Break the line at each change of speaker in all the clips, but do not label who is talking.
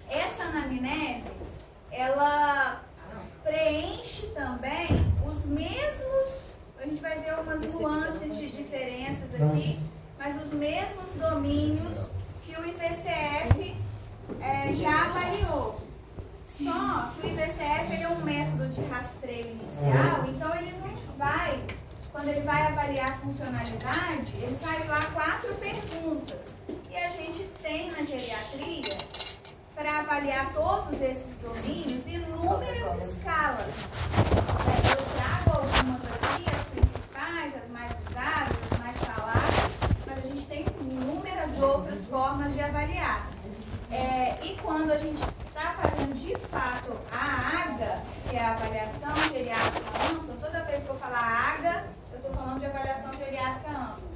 Essa anamnese, ela preenche também os mesmos, a gente vai ver algumas nuances de diferenças aqui, mas os mesmos domínios que o IVCF já avaliou. Só que o IVCF ele é um método de rastreio inicial, então ele não vai, quando ele vai avaliar a funcionalidade, ele faz lá 4 perguntas. E a gente tem na geriatria, para avaliar todos esses domínios, inúmeras escalas. Eu trago algumas aqui, as principais, as mais usadas, as mais faladas, mas a gente tem inúmeras outras formas de avaliar. E quando a gente está fazendo de fato a AGA, que é a avaliação geriátrica ampla, toda vez que eu falar AGA, eu estou falando de avaliação geriátrica ampla.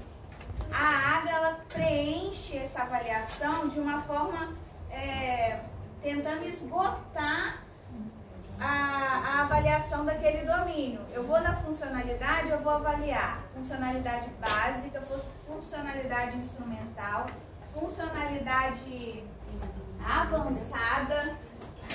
A AGA, ela preenche essa avaliação de uma forma tentando esgotar a avaliação daquele domínio. Eu vou na funcionalidade, eu vou avaliar funcionalidade básica, funcionalidade instrumental, funcionalidade avançada,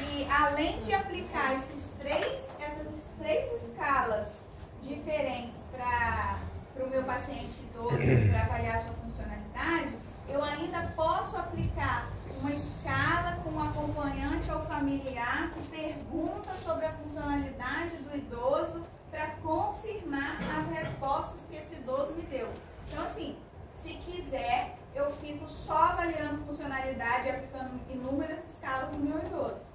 e além de aplicar essas três escalas diferentes para o meu paciente idoso, para avaliar sua funcionalidade, eu ainda posso aplicar uma escala com um acompanhante ou familiar que pergunta sobre a funcionalidade do idoso para confirmar as respostas que esse idoso me deu. Então, assim, se quiser, eu fico só avaliando funcionalidade e aplicando inúmeras escalas no meu idoso.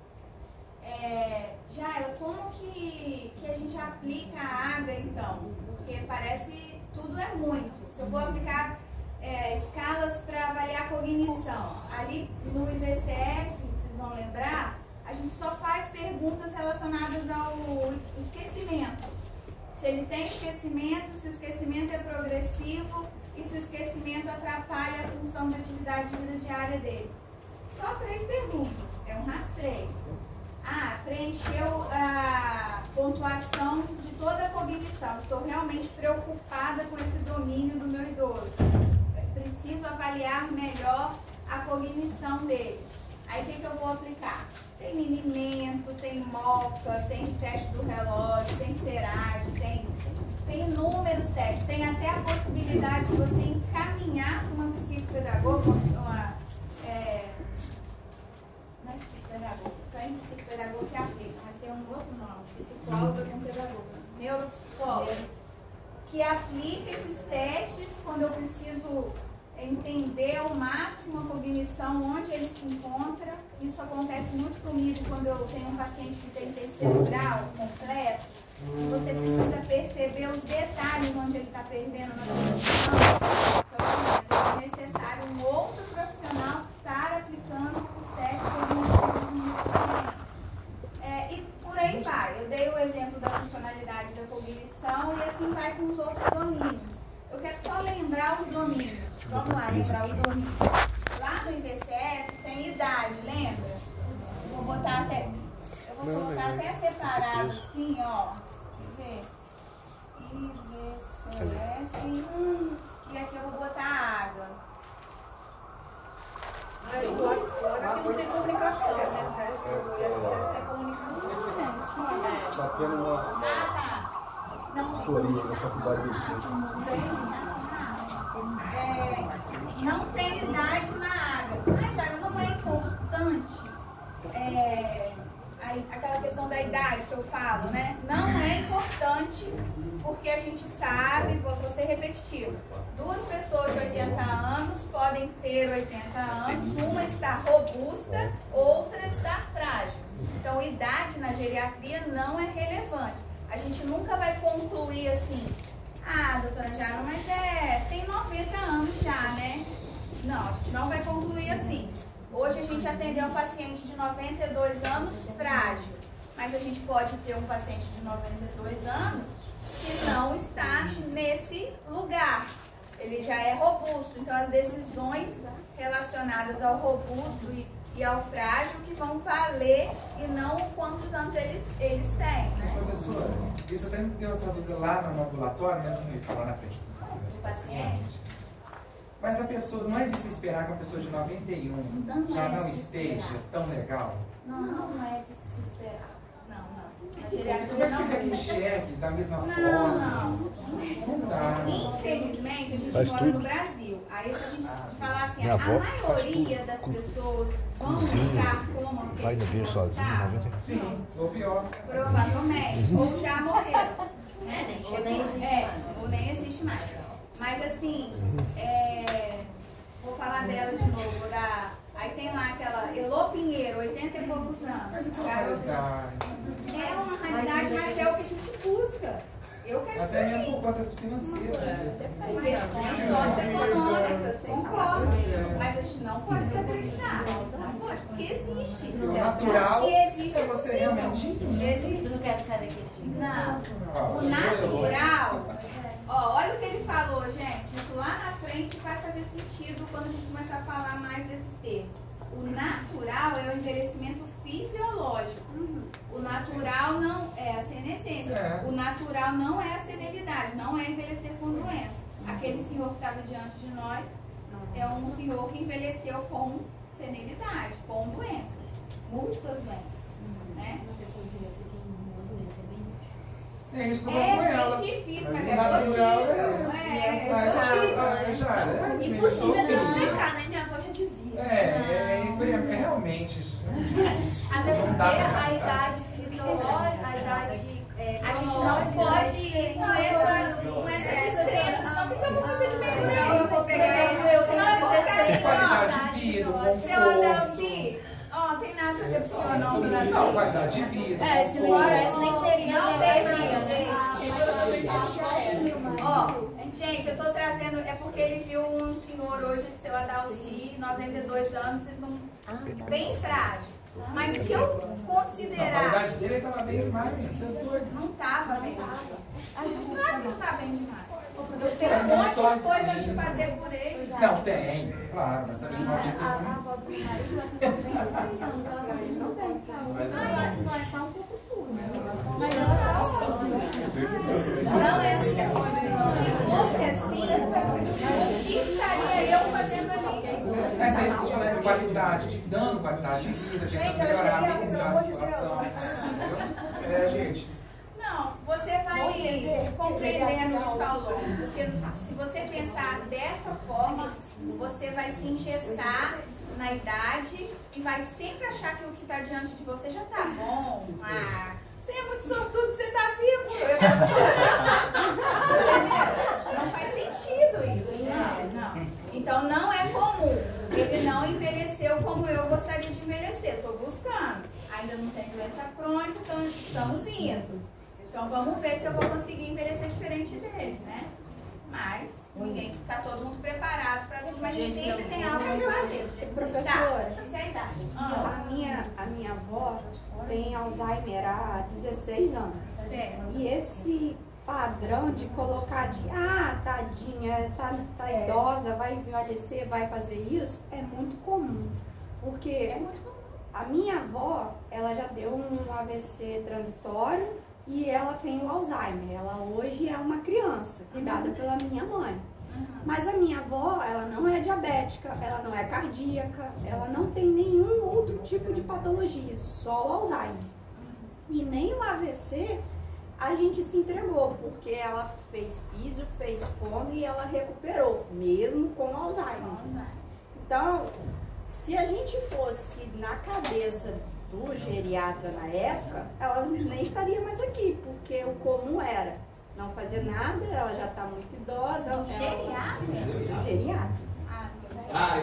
Jaila, como que a gente aplica a AGA, então? Porque parece tudo é muito. Se eu vou aplicar escalas para avaliar a cognição, ali no IVCF, vocês vão lembrar, a gente só faz perguntas relacionadas ao esquecimento. Se ele tem esquecimento, se o esquecimento é progressivo e se o esquecimento atrapalha a função de atividade de vida diária dele. Só 3 perguntas, é um rastreio. Preencheu a pontuação de toda a cognição. Estou realmente preocupada com esse domínio do meu idoso. Preciso avaliar melhor a cognição dele. Aí o que eu vou aplicar? Tem minimento, tem MOCA, tem teste do relógio, tem CERAD, tem inúmeros testes. Tem até a possibilidade de você encaminhar para uma psicopedagoga, não é psicopedagoga, tem psicopedagoga que é a FECA, mas tem um outro nome, psicóloga com pedagoga, neuropsicóloga, que aplica esses testes quando eu preciso entender ao máximo a cognição, onde ele se encontra. Isso acontece muito comigo quando eu tenho um paciente que tem terceiro grau completo. Você precisa perceber os detalhes onde ele está perdendo na cognição. Então, é necessário um outro profissional estar aplicando os testes cognitivos no paciente. E por aí vai. Eu dei o exemplo da funcionalidade da cognição e assim vai com os outros domínios. Eu quero só lembrar os domínios. Vamos lá, lembrar os domínios. Lá no IVCF tem idade, lembra? Eu vou botar até separado assim, ó. Quer ver? IVCF. E aqui eu vou botar água.
Agora aqui não tem comunicação, né? O IVCF tem comunicação.
Tá. Não tem idade na água. Jaira, não é importante aquela questão da idade que eu falo, né? Não é importante porque a gente sabe, vou ser repetitivo, 2 pessoas de 80 anos podem ter 80 anos, uma está robusta, outra está frágil. Então, idade na geriatria não é relevante. A gente nunca vai concluir assim, doutora Jaira, mas tem 90 anos já, né? Não, a gente não vai concluir assim. Hoje a gente atendeu um paciente de 92 anos frágil, mas a gente pode ter um paciente de 92 anos que não está nesse lugar. Ele já é robusto, então as decisões relacionadas ao robusto e ao frágil que vão valer e não quantos anos eles têm, né?
Professora, isso até me deu essa dúvida lá no ambulatório, mas não ia falar na frente
do paciente.
Mas a pessoa, não é de se esperar que a pessoa de 91 já não esteja tão legal?
Não é de se esperar. Não. A
Como
geriatria
é que você quer que enxergue da mesma forma? Não dá.
Infelizmente, a gente mora no Brasil. Aí, se a gente falar assim,
Minha
a
avó
maioria das pessoas vão estar como
vai no berço sozinho, 90.
Sim, ou pior.
Provavelmente. Ou já morreram.
Ou nem existe mais.
Ou nem existe mais. Mas assim, vou falar dela de novo. Aí tem lá aquela Elô Pinheiro, 80 e poucos anos.
Mas isso é uma realidade.
É uma realidade, mas é o que a gente busca. Eu quero
Até
isso
mesmo por conta financeira.
questões socioeconômicas, concordo. Mas a gente não pode se acreditar. Não pode, porque existe.
O natural
Se existe,
é você realmente
Existe, não quer ficar daquele jeito.
Não. O natural, olha o que ele falou, gente. Isso lá na frente vai fazer sentido quando a gente começar a falar mais desses termos. O natural é o envelhecimento fisiológico. O natural não é a senescência. O natural não é a senilidade, não é envelhecer com doença. Aquele senhor que estava diante de nós é um senhor que envelheceu com senilidade, com doenças, múltiplas doenças. Né?
Uma pessoa envelhece sem uma doença, é bem difícil.
É isso que eu vou com ela.
É difícil, mas
o
é
natural
possível.
Impossível não explicar, né? Minha avó já dizia.
É realmente.
Até porque a idade fisiológica, a idade
a gente não pode ir com essa crença, senão o que eu vou fazer de bem?
Senão eu vou pegar eu
Senão eu vou ficar assim,
qualidade de vida,
seu Adelci, não tem nada a fazer pro senhor não, seu Adelci.
Não, qualidade de vida.
se não tivesse, nem teria.
Não tem mais, gente, eu tô trazendo, é porque ele viu um senhor hoje, seu Adalci, 92 anos, bem frágil. Mas se eu considerar...
A qualidade dele estava bem demais, você é doido.
Não estava bem demais. Claro que não está bem demais. Eu tenho um monte de coisa de fazer por ele.
Não, tem, claro, mas também 91.
A avó do meu marido já tem 93 anos, ela não perde saúde, só é só um pouco surda. Mas ela tá ótima.
Não é assim. Se fosse assim, o que estaria eu fazendo ali?
Mas é isso que eu falei, qualidade, dando qualidade de vida, tentando melhorar, amenizar a situação. Entendeu? Gente.
Não, você vai compreendendo isso ao longo, porque se você pensar dessa forma, você vai se engessar na idade e vai sempre achar que o que está diante de você já está bom. Você é muito sortudo que você está vivo. Não faz sentido isso. Não. Então não é comum. Ele não envelheceu como eu gostaria de envelhecer. Estou buscando. Ainda não tem doença crônica, então estamos indo. Então vamos ver se eu vou conseguir envelhecer diferente deles, né? Mas ninguém está todo mundo preparado para tudo, mas sempre tem algo para fazer.
Professora,
isso é a idade.
A minha avó tem Alzheimer há 16 anos.
Certo.
E esse padrão de colocar tadinha, tá idosa, vai envelhecer, vai fazer isso, é muito comum. Porque a minha avó, ela já deu um AVC transitório e ela tem o Alzheimer. Ela hoje é uma criança, cuidada pela minha mãe. Mas a minha avó, ela não é diabética, ela não é cardíaca, ela não tem nenhum outro tipo de patologia, só o Alzheimer. E nem o AVC a gente se entregou, porque ela fez físio, fez fono e ela recuperou, mesmo com Alzheimer. Então, se a gente fosse na cabeça do geriatra na época, ela nem estaria mais aqui, porque o comum era não fazer nada, ela já está muito idosa. Geriatra?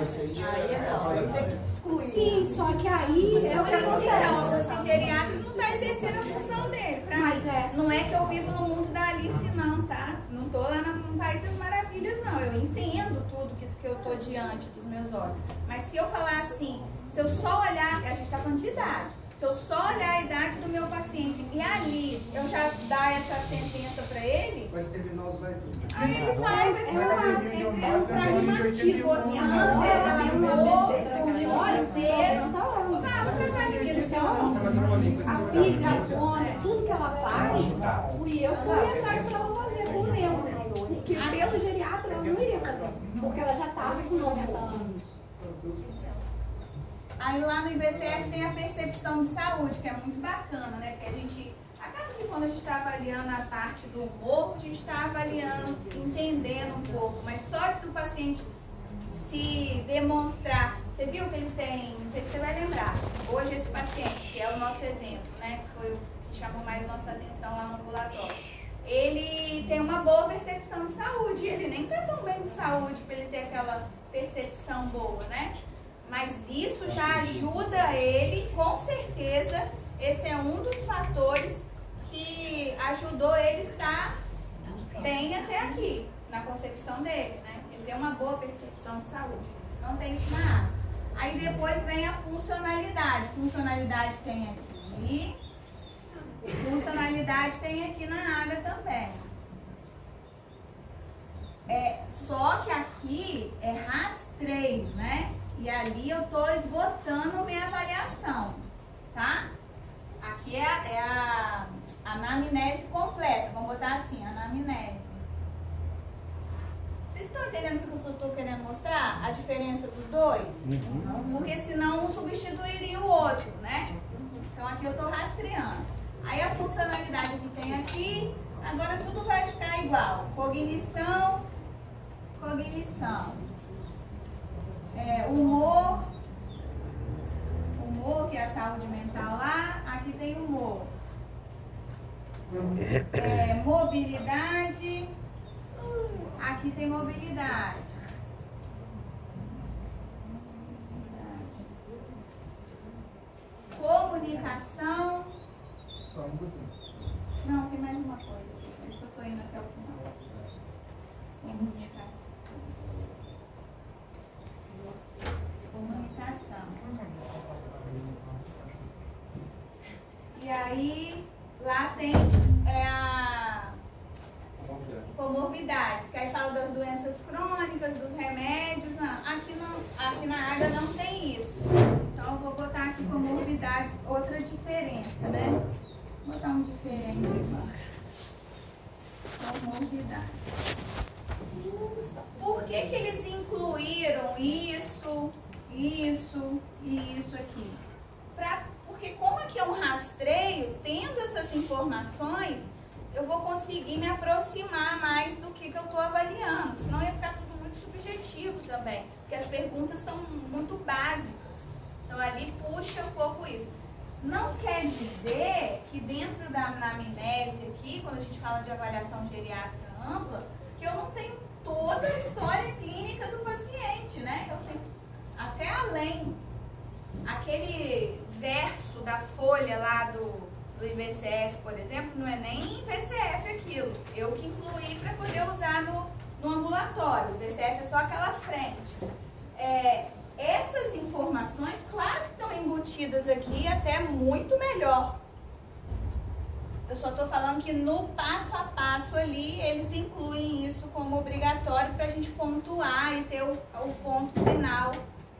Isso aí já
tem que excluir. Sim, só que aí é o que acontece.
Esse geriatra não está exercendo a função dele.
Mas
não é que eu vivo no mundo da Alice, não, tá? Não estou lá no País das Maravilhas, não. Eu entendo tudo que eu estou diante dos meus olhos. Mas se eu falar assim, se eu só olhar, a gente está falando de idade. Se eu só olhar a idade do meu paciente e ali eu já dar essa sentença para ele,
vai terminar os velhos.
Aí ele vai falar sempre é um pragmatismo. Você não vou tratar daquele seu
a física, a fome, tudo que ela faz, fui eu que fui atrás para ela fazer com o meu. que pelo geriatra ela não iria fazer, porque ela já estava com 90 anos.
Aí lá no IBCF tem a percepção de saúde, que é muito bacana, né? Porque a gente, acaba que quando a gente está avaliando a parte do humor, a gente está avaliando, entendendo um pouco, mas só do paciente se demonstrar. Você viu que ele tem, não sei se você vai lembrar, hoje esse paciente, que é o nosso exemplo, né? Que foi o que chamou mais nossa atenção lá no ambulatório. Ele tem uma boa percepção de saúde, ele nem está tão bem de saúde para ele ter aquela percepção boa, né? Mas isso já ajuda ele, com certeza, esse é um dos fatores que ajudou ele estar bem até aqui, na concepção dele, né? Ele tem uma boa percepção de saúde, não tem isso na água. Aí depois vem a funcionalidade. Funcionalidade tem aqui, funcionalidade tem aqui na água também. Só que aqui é rastreio, né? E ali eu estou esgotando minha avaliação, tá? Aqui é a anamnese completa, vamos botar assim, anamnese. Vocês estão entendendo o que eu estou querendo mostrar? A diferença dos dois? Porque senão um substituiria o outro, né? Então aqui eu estou rastreando. Aí a funcionalidade que tem aqui, agora tudo vai ficar igual. Cognição, humor, que é a saúde mental lá, aqui tem humor. Mobilidade, aqui tem mobilidade. Comunicação.
Só um pouquinho.
Não, tem mais uma coisa. Por isso que eu estou indo até o final. Comunicação. E aí, lá tem a comorbidades, que aí fala das doenças crônicas, dos remédios. Não, aqui na água não tem isso. Então, eu vou botar aqui comorbidades, outra diferença, né? Vou botar um diferente aqui. Comorbidades. Por que eles incluíram isso e isso aqui? Porque como aqui é um rastreio, tendo essas informações, eu vou conseguir me aproximar mais do que eu estou avaliando. Senão ia ficar tudo muito subjetivo também, porque as perguntas são muito básicas. Então ali puxa um pouco isso. Não quer dizer que dentro da anamnese aqui, quando a gente fala de avaliação geriátrica ampla, que eu não tenho toda a história clínica do paciente, né? Eu tenho até além. Aquele verso da folha lá do IVCF, por exemplo, não é nem IVCF aquilo. Eu que incluí para poder usar no ambulatório. O IVCF é só aquela frente. Essas informações, claro que estão embutidas aqui, até muito melhor. Eu só estou falando que no passo a passo ali, eles incluem isso como obrigatório para a gente pontuar e ter o ponto final,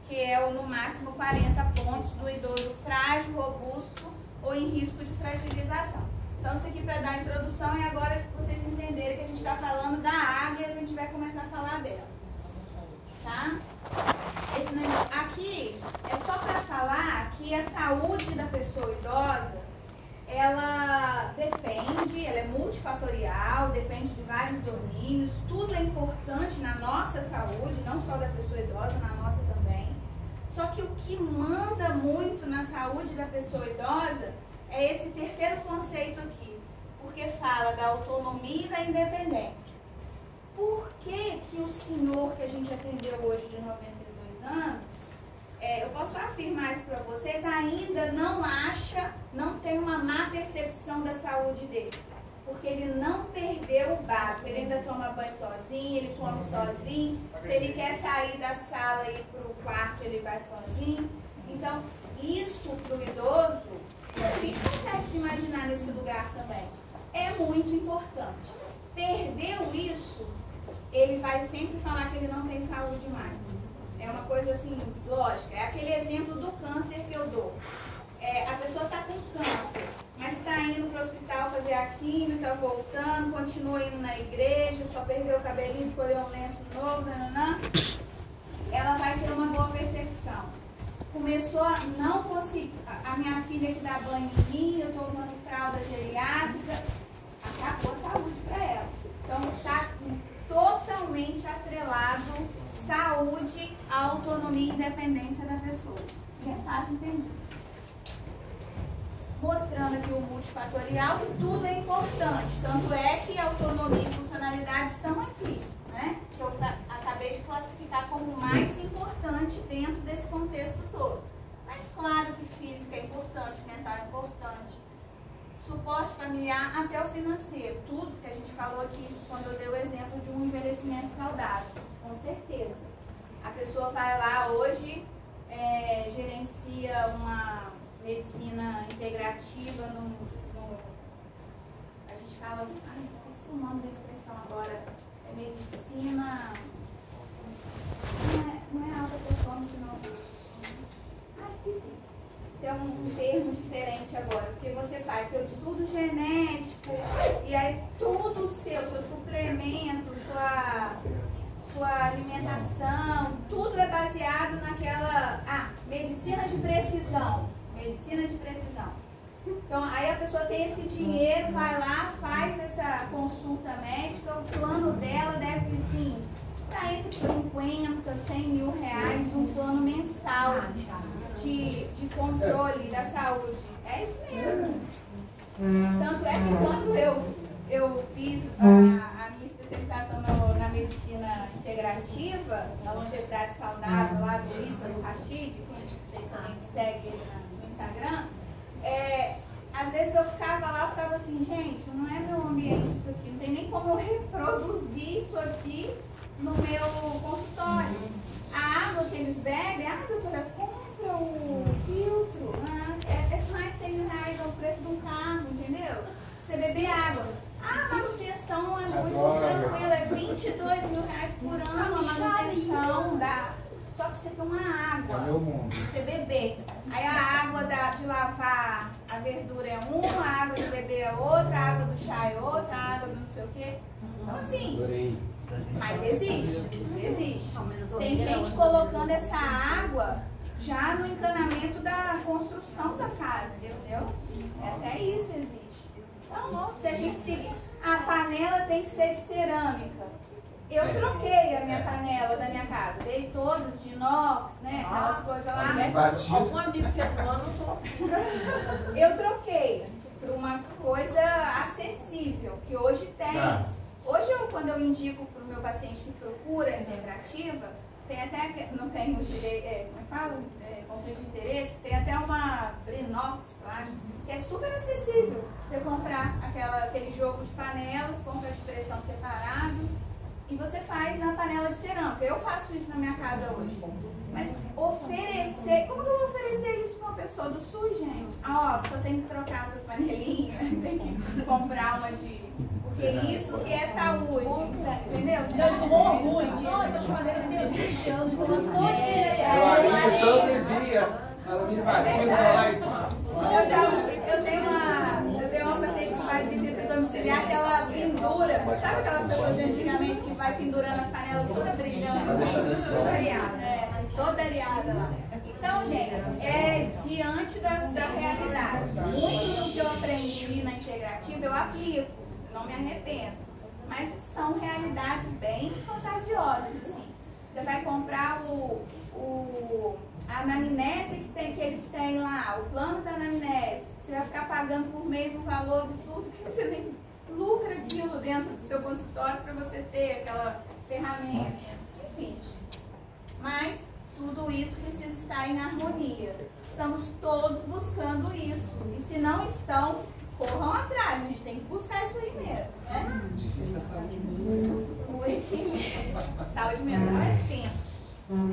que é no máximo 40 pontos do idoso frágil, robusto ou em risco de fragilização. Então, isso aqui para dar a introdução e agora vocês entenderem que a gente está falando da água e a gente vai começar a falar dela. Tá? Aqui é só para falar que a saúde da pessoa idosa, ela depende, ela é multifatorial, depende de vários domínios, tudo é importante na nossa saúde, não só da pessoa idosa, na nossa também. Só que o que manda muito na saúde da pessoa idosa é esse terceiro conceito aqui, porque fala da autonomia e da independência. Por que que o senhor que a gente atendeu hoje de 92 anos, eu posso afirmar isso para vocês, ainda não tem uma má percepção da saúde dele? Porque ele não perdeu o básico, ele ainda toma banho sozinho, ele come sozinho, se ele quer sair da sala e ir para o quarto, ele vai sozinho. Então, isso para o idoso, a gente consegue se imaginar nesse lugar também, é muito importante. Perdeu isso, ele vai sempre falar que ele não tem saúde mais. É uma coisa assim, lógica, é aquele exemplo do câncer que eu dou. A pessoa está com câncer, mas está indo para o hospital fazer a química, voltando, continua continua indo na igreja, só perdeu o cabelinho, escolheu um lenço novo, nananã, ela vai ter uma boa percepção. Começou a não conseguir, a minha filha que dá banho em mim, eu estou usando fralda geriátrica, acabou a saúde para ela. Então está totalmente atrelado saúde, autonomia e independência da pessoa. É fácil entender. Mostrando aqui o multifatorial, que tudo é importante. Tanto é que autonomia e funcionalidade estão aqui, né? Que eu acabei de classificar como mais importante dentro desse contexto todo. Mas claro que física é importante, mental é importante. Suporte familiar até o financeiro. Tudo que a gente falou aqui quando eu dei o exemplo de um envelhecimento saudável. Com certeza. A pessoa vai lá hoje, gerencia uma medicina integrativa a gente fala, esqueci o nome da expressão agora, é medicina, não é alta performance não, esqueci, tem um termo diferente agora, porque você faz seu estudo genético e aí tudo seu suplemento, sua alimentação, tudo é baseado naquela medicina de precisão. Medicina de precisão. Então, aí a pessoa tem esse dinheiro, vai lá, faz essa consulta médica, o plano dela deve, assim, estar entre 50, 100 mil reais, um plano mensal de controle da saúde. É isso mesmo. Tanto é que quando eu fiz a minha especialização na medicina integrativa, na longevidade saudável, lá do Ítalo Rachid, que vocês também seguem ele no Instagram, às vezes eu ficava lá, assim, gente, não é meu ambiente isso aqui, não tem nem como eu reproduzir isso aqui no meu consultório. A água que eles bebem, doutora, compra o filtro, é mais de 100 mil reais, é o preço de um carro, entendeu? Você beber água. A manutenção é muito tranquila, é 22 mil reais por ano a manutenção só que você tem uma água, você beber. Aí a água de lavar a verdura é uma, a água de beber é outra, a água do chá é outra, a água do não sei o quê. Então assim, mas existe. Tem gente colocando essa água já no encanamento da construção da casa, entendeu? Até isso existe. Então, se a gente seguir, a panela tem que ser de cerâmica. Eu troquei a minha panela da minha casa, dei todas de inox, né? Aquelas coisas lá.
Algum amigo que eu
Eu troquei para uma coisa acessível, que hoje tem. Hoje, quando eu indico para o meu paciente que procura integrativa, tem até, não tem conflito de interesse, tem até uma Brinox, eu acho, que é super acessível. Você comprar aquele jogo de panelas, compra de pressão separado, e você faz na panela de cerâmica. Eu faço isso na minha casa hoje. Mas oferecer, como que eu vou oferecer isso para uma pessoa do SUS, gente? Só tem que trocar essas panelinhas, tem que comprar uma de... Porque isso que é saúde, entendeu?
Eu com orgulho. Nossa, essa paneira tem 20 anos, estou todo dia.
Todo dia. Alumínio batido, lá e
eu tenho uma paciente que faz visita domiciliar que ela pendura. Sabe aquelas pessoas de antigamente que vai pendurando as panelas toda brilhando? Toda areada. Toda areada lá. Então, gente, é diante da realidade. Muito do que eu aprendi na integrativa eu aplico, não me arrependo. Mas são realidades bem fantasiosas, assim. Você vai comprar a anamnese que eles têm lá, o plano da anamnese. Você vai ficar pagando por mês um valor absurdo que você nem lucra aquilo dentro do seu consultório para você ter aquela ferramenta. Enfim. Mas tudo isso precisa estar em harmonia. Estamos todos buscando isso. E se não estão, corram atrás. A gente tem que buscar isso aí mesmo. Né?
Difícil da saúde mental.
Saúde mental é tenso.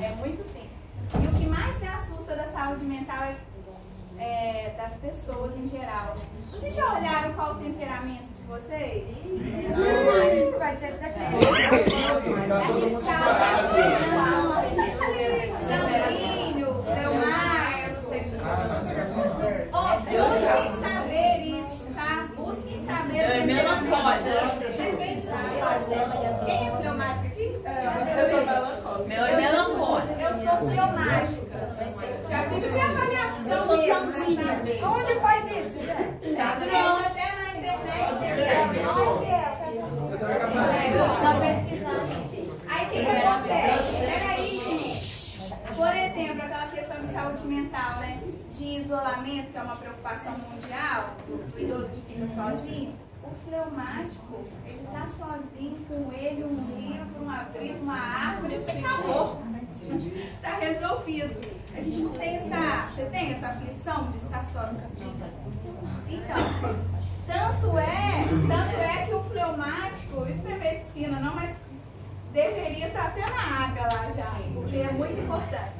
É muito tenso. E o que mais me assusta da saúde mental é das pessoas em geral. Vocês já olharam qual o temperamento de vocês?
Vai ser
sanguíneo, fleumático. Busquem saber isso, tá? Busquem saber o temperamento. fleumática. Já fiz até avaliação mesmo, né?
Onde faz isso?
Deixa até na internet.
Eu também quero fazer.
Aí o que acontece? Peraí, gente. Por exemplo, aquela questão de saúde mental, né? De isolamento, que é uma preocupação mundial, do idoso que fica sozinho. O fleumático, ele está sozinho com ele, um livro, uma brisa, uma árvore, acabou. Está resolvido. A gente não tem essa... Você tem essa aflição de estar sozinho? Então, tanto é que o fleumático, isso não é medicina não, mas deveria estar até na água lá já, porque é muito importante.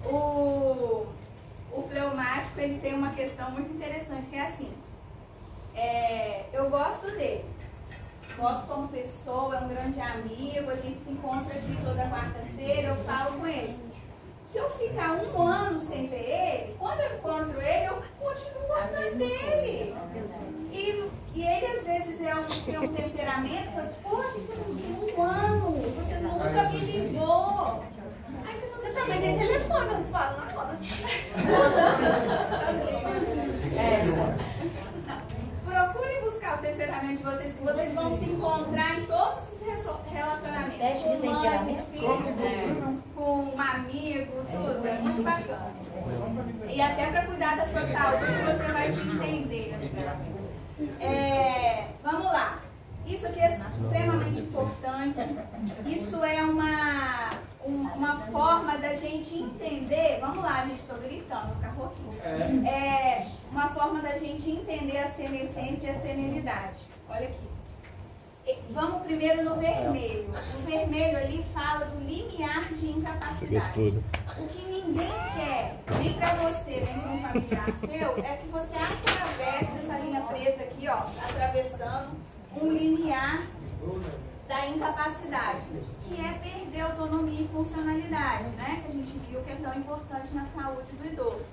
O fleumático, ele tem uma questão muito interessante, que é assim, eu gosto dele, gosto como pessoa, é um grande amigo, a gente se encontra aqui toda quarta-feira, eu falo com ele. Se eu ficar 1 ano sem ver ele, quando eu encontro ele, eu continuo gostando dele. E ele, às vezes, tem um temperamento que fala, poxa, você não viu 1 ano, você nunca me ligou. Aí você também tem telefone, eu falo agora. Procurem buscar o temperamento de vocês, que vocês vão se encontrar em todos os relacionamentos. Com mãe, com filho, com um amigo, tudo. É muito bacana. E até para cuidar da sua saúde, você vai se entender. Vamos lá. Isso aqui é extremamente importante. Isso é uma forma da gente entender. Vamos lá, gente, estou gritando, fica pouquinho. É uma forma da gente entender a senescência e a senilidade. Olha aqui. Vamos primeiro no vermelho. O vermelho ali fala do limiar de incapacidade. O que ninguém quer, nem para você, nem para um familiar seu, é que você atravesse essa linha preta aqui, ó, atravessando um limiar da incapacidade, que é perder autonomia e funcionalidade, né? Que a gente viu que é tão importante na saúde do idoso.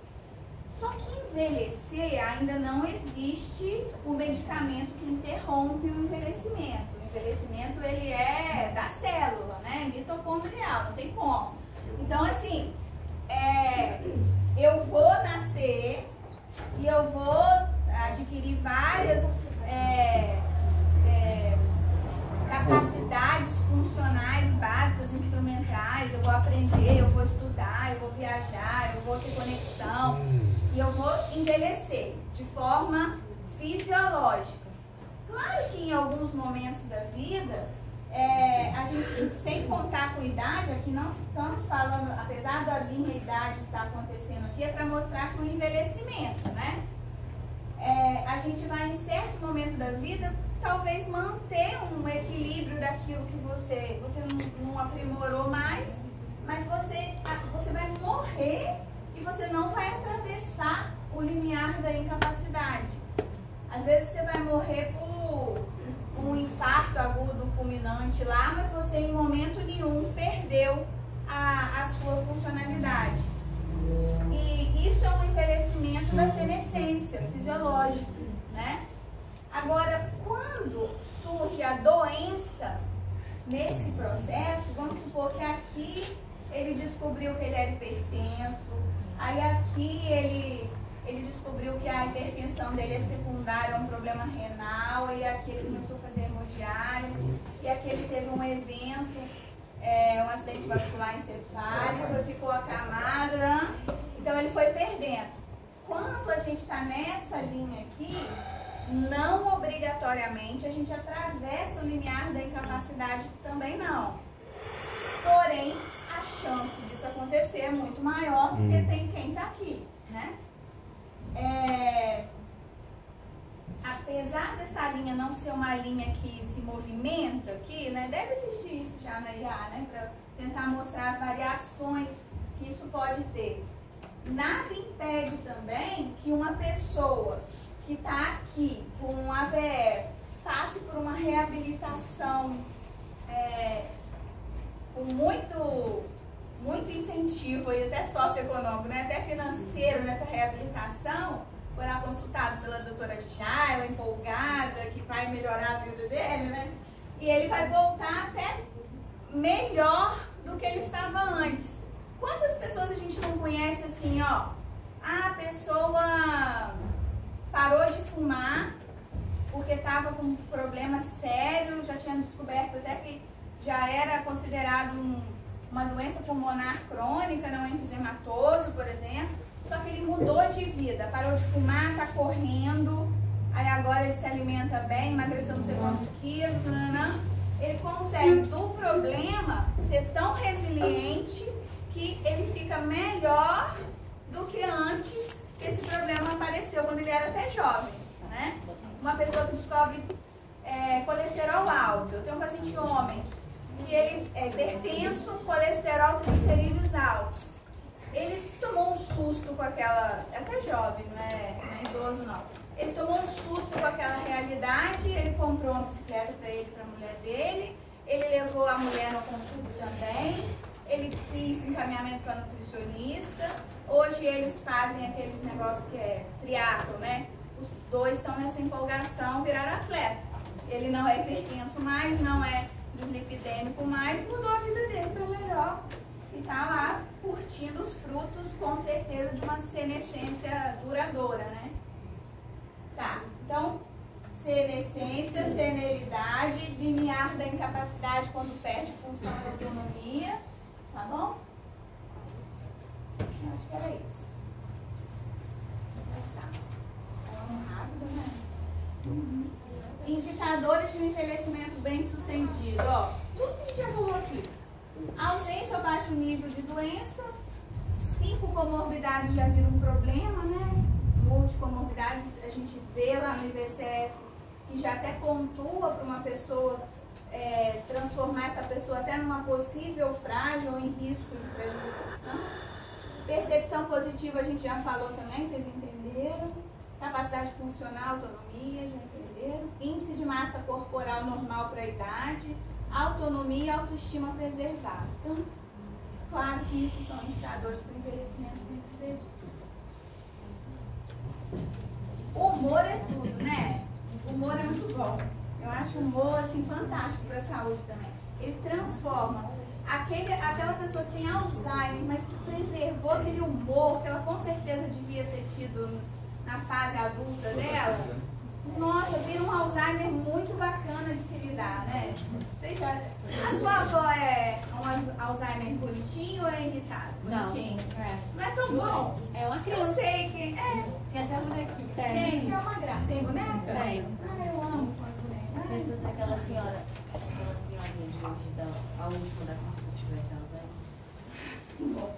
Só que envelhecer ainda não existe o medicamento que interrompe o envelhecimento. O envelhecimento, ele é da célula, né? Mitocondrial, não tem como. Então, assim, eu vou nascer e eu vou adquirir várias capacidades funcionais básicas, instrumentais, eu vou aprender, eu vou estudar, eu vou viajar, eu vou ter conexão e eu vou envelhecer de forma fisiológica. Claro que em alguns momentos da vida, a gente, sem contar com idade, aqui não estamos falando, apesar da linha idade estar acontecendo aqui, é para mostrar que o envelhecimento, né? A gente vai em certo momento da vida talvez manter um equilíbrio daquilo que você não aprimorou mais, mas você vai morrer e você não vai atravessar o limiar da incapacidade. Às vezes você vai morrer por um infarto agudo fulminante lá, mas você em momento nenhum perdeu a sua funcionalidade. E isso é um envelhecimento da senescência fisiológica, né? Agora, quando surge a doença nesse processo, vamos supor que aqui ele descobriu que ele era hipertenso, aí aqui ele descobriu que a hipertensão dele é secundária a um problema renal, e aqui ele começou a fazer hemodiálise, e aqui ele teve um evento, um acidente vascular encefálico, ficou acamado, né? Então ele foi perdendo. Quando a gente está nessa linha aqui, não obrigatoriamente a gente atravessa o limiar da incapacidade também não. Porém, a chance disso acontecer é muito maior porque tem quem está aqui, né? Apesar dessa linha não ser uma linha que se movimenta aqui, né? Deve existir isso já na IA, né? Para tentar mostrar as variações que isso pode ter. Nada impede também que uma pessoa que está aqui com um AVE passe por uma reabilitação com muito incentivo, e até socioeconômico, né? Até financeiro nessa reabilitação. Foi lá consultado pela doutora Jaila, empolgada, que vai melhorar a vida dele, né? E ele vai voltar até melhor do que ele estava antes. Quantas pessoas a gente não conhece assim, ó? A pessoa parou de fumar porque estava com um problema sério, já tinha descoberto até que já era considerado uma doença pulmonar crônica, não enfisемatoso, por exemplo. Só que ele mudou de vida, parou de fumar, está correndo, aí agora ele se alimenta bem, emagreceu não sei quantos quilos, ele consegue do problema ser tão resiliente que ele fica melhor do que antes que esse problema apareceu quando ele era até jovem, né? Uma pessoa que descobre colesterol alto, eu tenho um paciente homem, que ele é hipertenso, colesterol, triglicerídeos altos. Ele tomou um susto com aquela, até jovem, não é idoso não. Ele tomou um susto com aquela realidade, ele comprou uma bicicleta para ele e para a mulher dele, ele levou a mulher no consulto também, ele fez encaminhamento para nutricionista. Hoje eles fazem aqueles negócios que é triatlo, né? Os dois estão nessa empolgação, viraram atleta. Ele não é hipertenso mais, não é dislipidêmico mais, mudou a vida dele para melhor. E tá lá curtindo os frutos, com certeza, de uma senescência duradoura, né? Tá, então, senescência, senilidade, limiar da incapacidade quando perde função e autonomia, tá bom? Acho que era isso. Vou passar. Falando rápido, né? Indicadores de um envelhecimento bem sucedido, ó, tudo que a gente já falou aqui. Ausência ou baixo nível de doença, 5 comorbidades já viram um problema, né? Multicomorbidades a gente vê lá no IBCF, que já até pontua para uma pessoa transformar essa pessoa até numa possível frágil ou em risco de fragilização. Percepção positiva a gente já falou também, vocês entenderam. Capacidade funcional, autonomia, já entenderam. Índice de massa corporal normal para a idade. Autonomia e autoestima preservada. Então, claro que isso são indicadores para o envelhecimento bem sucedido. O humor é tudo, né? O humor é muito bom. Eu acho o humor assim, fantástico para a saúde também. Ele transforma aquela pessoa que tem Alzheimer, mas que preservou aquele humor que ela com certeza devia ter tido na fase adulta dela. Nossa, vira um Alzheimer muito bacana de se lidar, né? A sua avó é um Alzheimer bonitinho ou é irritado? Bonitinho? Não é tão bom?
É uma criança.
Eu sei que
Tem até um bonequinho.
Gente, é uma graça. Tem boneca?
Tem.
Ah, eu amo as bonecas.
Pensa aquela senhorinha de hoje, a última da consulta Alzheimer.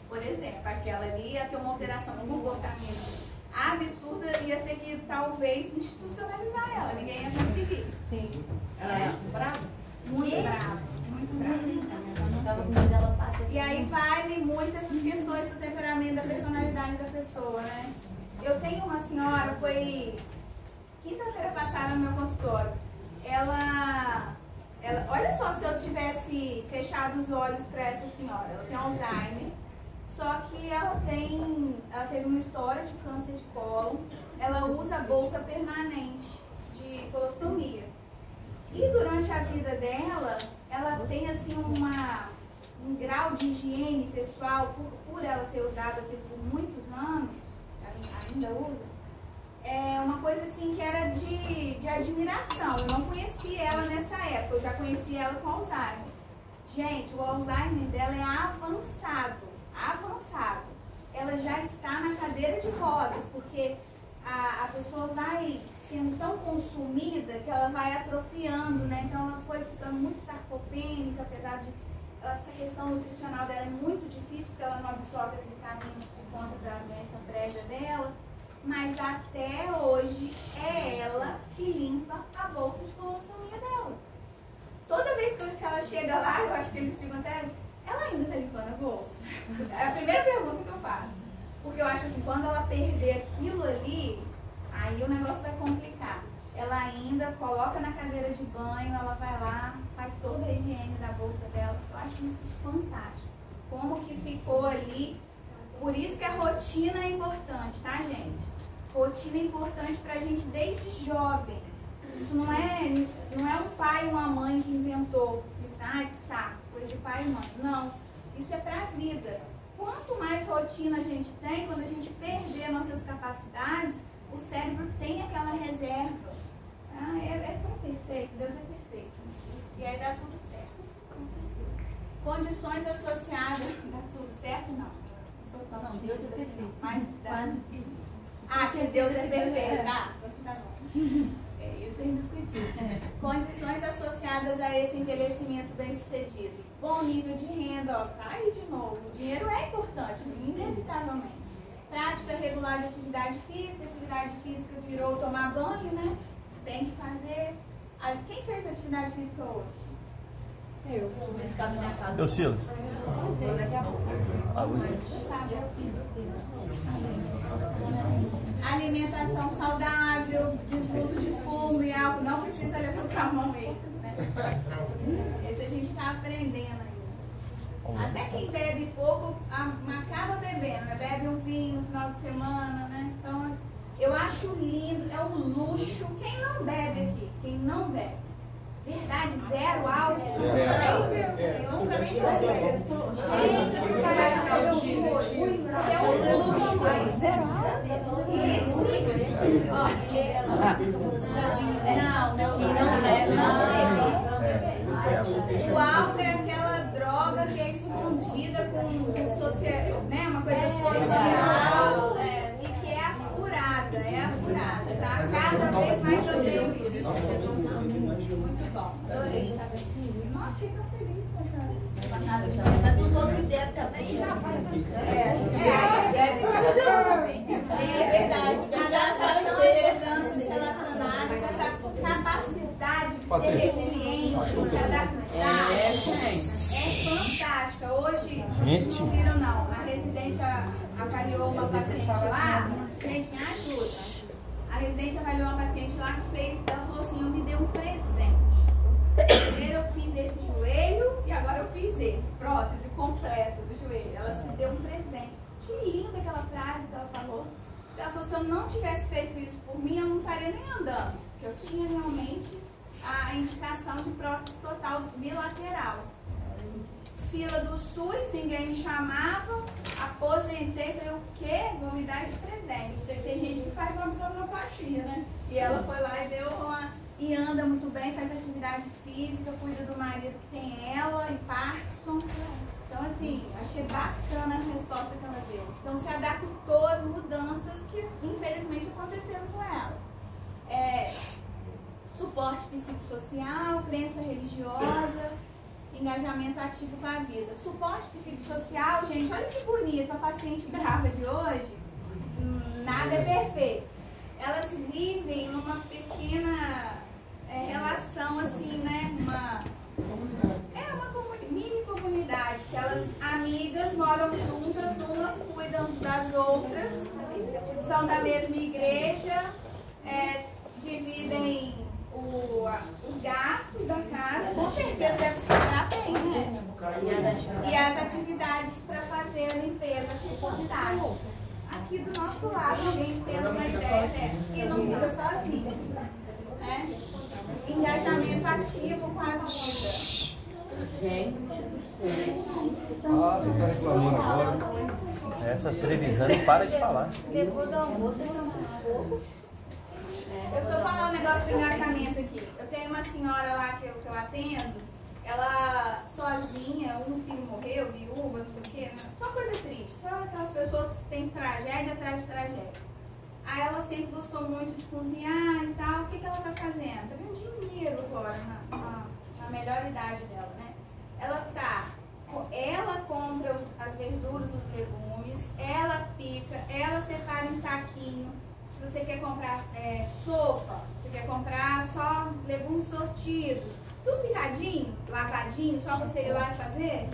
Por exemplo, aquela ali ia ter uma alteração de comportamento absurda, ia ter que talvez institucionalizar ela, ninguém ia conseguir.
Sim. Ela é brava?
Muito brava, muito
brava.
E aí vale muito essas questões do temperamento, da personalidade da pessoa, né? Eu tenho uma senhora, foi quinta-feira passada no meu consultório. Ela, olha só, se eu tivesse fechado os olhos para essa senhora, ela tem Alzheimer. Só que ela teve uma história de câncer de cólon, ela usa bolsa permanente de colostomia. E durante a vida dela, ela tem assim um grau de higiene pessoal, por ela ter usado aquilo por muitos anos, ela ainda usa, uma coisa assim que era de admiração. Eu não conhecia ela nessa época, eu já conhecia ela com Alzheimer. Gente, o Alzheimer dela é avançado. Ela já está na cadeira de rodas, porque a pessoa vai sendo tão consumida que ela vai atrofiando, né? Então ela foi ficando muito sarcopênica, apesar de essa questão nutricional dela é muito difícil, porque ela não absorve as vitaminas por conta da doença prévia dela, mas até hoje é ela que limpa a bolsa de colostomia dela. Toda vez que ela chega lá, eu acho que eles ficam até... Ela ainda está limpando a bolsa? É a primeira pergunta que eu faço. Porque eu acho assim, quando ela perder aquilo ali, aí o negócio vai complicar. Ela ainda coloca na cadeira de banho, ela vai lá, faz toda a higiene da bolsa dela. Eu acho isso fantástico. Como que ficou ali. Por isso que a rotina é importante, tá, gente? Rotina é importante pra gente desde jovem. Isso não é um pai ou uma mãe que inventou. Ai, que saco, coisa de pai e mãe. Não. Isso é pra vida. quanto mais rotina a gente tem, quando a gente perder nossas capacidades, o cérebro tem aquela reserva. É tão perfeito, Deus é perfeito. E aí dá tudo certo. Condições associadas. Dá tudo certo? Não.
Não, Deus é perfeito.
Mas dá.
Quase.
Que Deus é perfeito. Tá bom. É isso indiscutível. Condições associadas a esse envelhecimento bem-sucedido. Bom nível de renda, ó, tá aí de novo. O dinheiro é importante, inevitavelmente. Prática regular de atividade física virou tomar banho, né? Tem que fazer. Quem fez atividade física hoje?
Eu.
Deu Silas.
Daqui a pouco.
Alimentação saudável, desuso de fumo e álcool. Não precisa levantar a mão esse, né? Esse a gente está aprendendo ainda. Até quem bebe pouco acaba bebendo, né? Bebe um vinho no final de semana, né? Então, eu acho lindo, é um luxo. Quem não bebe aqui? Quem não bebe? Verdade, zero álcool. Eu nunca nem provei. Gente, eu nunca mais bebi hoje. É um luxo aí. Zero álcool? Esse. Não. O álcool é aquela droga que é escondida com social, né? Uma coisa social. E que é a furada, tá? Cada vez mais eu vejo isso. Muito bom, adorei. Nossa, fica feliz com essa.
Mas os outros que devem também já faz.
É verdade. Adaptação às mudanças relacionadas, essa capacidade de ser resiliente, de se adaptar. É fantástica. Hoje, vocês não viram não. A residente avaliou uma paciente lá, gente, me ajuda. A residente avaliou uma paciente lá que fez, ela falou assim, eu me dei um presente. Primeiro eu fiz esse joelho e agora eu fiz esse, prótese completa do joelho. Ela se deu um presente. Que linda aquela frase que ela falou. Ela falou, se eu não tivesse feito isso por mim, eu não estaria nem andando. Porque eu tinha realmente a indicação de prótese total bilateral. Fila do SUS, ninguém me chamava, aposentei, falei, o quê? Vou me dar esse presente. Tem gente que faz uma abdominoplastia, né? E ela foi lá e deu e anda muito bem, faz atividade física, cuida do marido que tem ela, e Parkinson. Então, assim, achei bacana a resposta que ela deu. Então, se adaptou às mudanças que, infelizmente, aconteceram com ela. Suporte psicossocial, crença religiosa, engajamento ativo com a vida. Suporte psicossocial, gente, olha que bonito, a paciente brava de hoje, nada é perfeito. Elas vivem numa pequena relação, assim, né, uma mini comunidade, que elas, amigas, moram juntas, umas cuidam das outras, são da mesma igreja, dividem os gastos da casa, com certeza deve sobrar bem, né? E as atividades para fazer a limpeza, achei fantástico. Aqui do nosso lado, alguém tendo uma ideia, e não fica sozinho. Né? Engajamento ativo com a vida.
Gente do céu.
Você está reclamando agora. Essas televisões não param de falar.
Depois do almoço, vocês estão com pouco.
Eu estou falando um negócio do engajamento aqui. Eu tenho uma senhora lá que eu atendo, ela sozinha, um filho morreu, viúva, não sei o quê, só coisa triste, só aquelas pessoas que têm tragédia atrás de tragédia. Aí ela sempre gostou muito de cozinhar e tal. O que ela está fazendo? Está ganhando dinheiro agora, na melhor idade dela, né? Ela compra as verduras, os legumes, ela pica, ela separa em saquinho. Se você quer comprar sopa, você quer comprar só legumes sortidos, tudo picadinho, lavadinho, só você ir lá e fazer.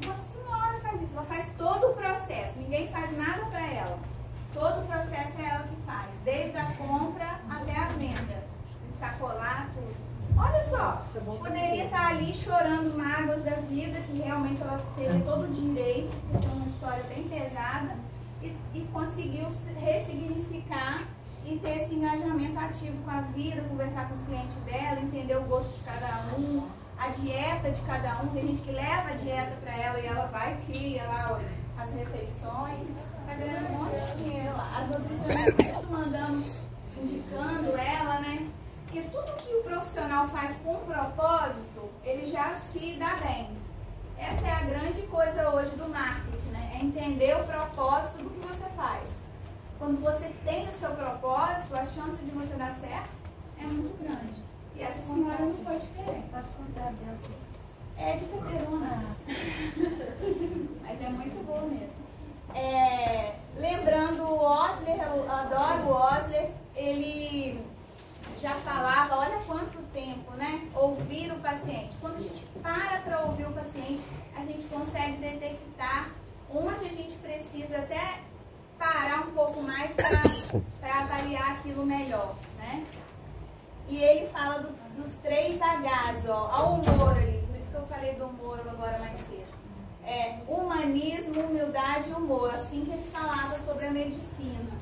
Uma senhora faz isso, ela faz todo o processo, ninguém faz nada para ela. Todo o processo é ela que faz, desde a compra até a venda, sacolar tudo. Olha só, poderia estar ali chorando mágoas da vida, que realmente ela teve todo o direito, porque é uma história bem pesada, e conseguiu ressignificar e ter esse engajamento ativo com a vida, conversar com os clientes dela, entender o gosto de cada um, a dieta de cada um. Tem gente que leva a dieta para ela e ela vai e cria lá a as refeições, está ganhando um monte de dinheiro lá. As nutricionistas estão mandando, indicando ela, né? Porque tudo que o profissional faz com propósito, ele já se dá bem. Essa é a grande coisa hoje do marketing, né? É entender o propósito do que você faz. Quando você tem o seu propósito, a chance de você dar certo é muito grande. E essa senhora não foi diferente.
Posso contar dela?
É de Itaperuna. Mas é muito bom mesmo. Lembrando o Osler, eu adoro o Osler, ele já falava, olha quanto tempo, né? Ouvir o paciente. Quando a gente para ouvir o paciente, a gente consegue detectar onde a gente precisa até parar um pouco mais para avaliar aquilo melhor, né? E ele fala dos 3 Hs, ó, ao humor ali, por isso que eu falei do humor agora mais cedo. Humanismo, humildade e humor, assim que ele falava sobre a medicina.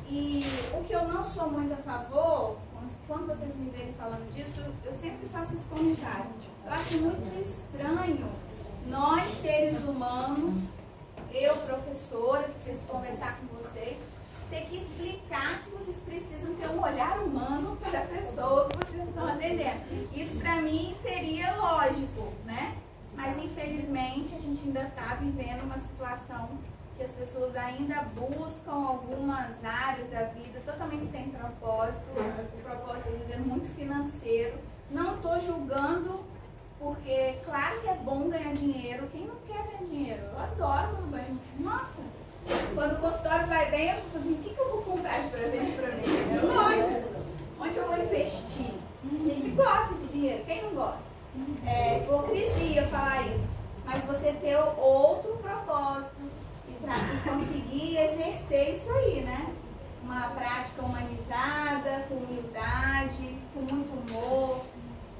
E o que eu não sou muito a favor, quando vocês me verem falando disso, eu sempre faço esse comentário. Eu acho muito estranho nós, seres humanos, eu, professora, que preciso conversar com vocês, ter que explicar que vocês precisam ter um olhar humano para a pessoa que vocês estão atendendo. Isso para mim seria lógico, né? Mas infelizmente a gente ainda está vivendo uma situação que as pessoas ainda buscam algumas áreas da vida totalmente sem propósito. O propósito às vezes é muito financeiro. Não estou julgando, porque claro que é bom ganhar dinheiro. Quem não quer ganhar dinheiro? Eu adoro quando ganho. Nossa! Quando o consultório vai bem, eu fico assim, o que eu vou comprar de presente para mim? Lojas. Onde eu vou investir? A gente gosta de dinheiro, quem não gosta? É hipocrisia falar isso. Mas você ter outro propósito e conseguir exercer isso aí, né? Uma prática humanizada, com humildade, com muito humor,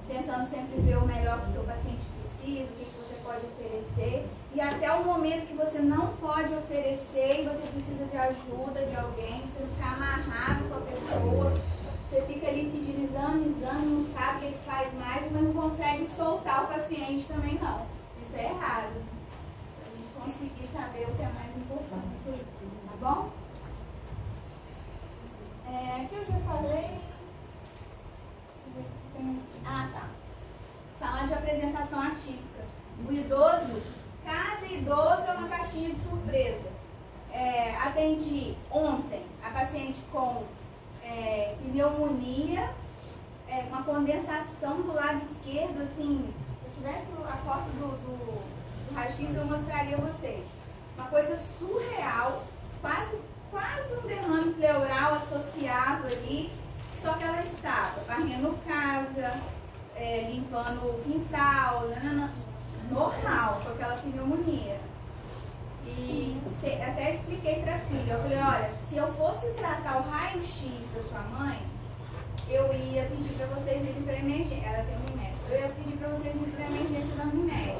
tentando sempre ver o melhor que o seu paciente precisa, o que você pode oferecer. E até o momento que você não pode oferecer e você precisa de ajuda de alguém, você não ficar amarrado com a pessoa, você fica ali pedindo exame, não sabe o que faz mais, mas não consegue soltar o paciente também não. Isso é errado. Pra gente conseguir saber o que é mais importante. Tá bom? Aqui eu já falei. Tá. Falar de apresentação atípica. O idoso, cada idoso é uma caixinha de surpresa. Atendi ontem a paciente com pneumonia, uma condensação do lado esquerdo, assim, se eu tivesse a foto do raio-x eu mostraria a vocês. Uma coisa surreal, quase um derrame pleural associado ali, só que ela estava varrendo casa, limpando o quintal, normal, com aquela pneumonia. E até expliquei para a filha, eu falei, olha, se eu fosse tratar o raio-x da sua mãe, eu ia pedir para vocês irem para emergência, ela tem Unimed, eu ia pedir para vocês irem para emergência da Unimed.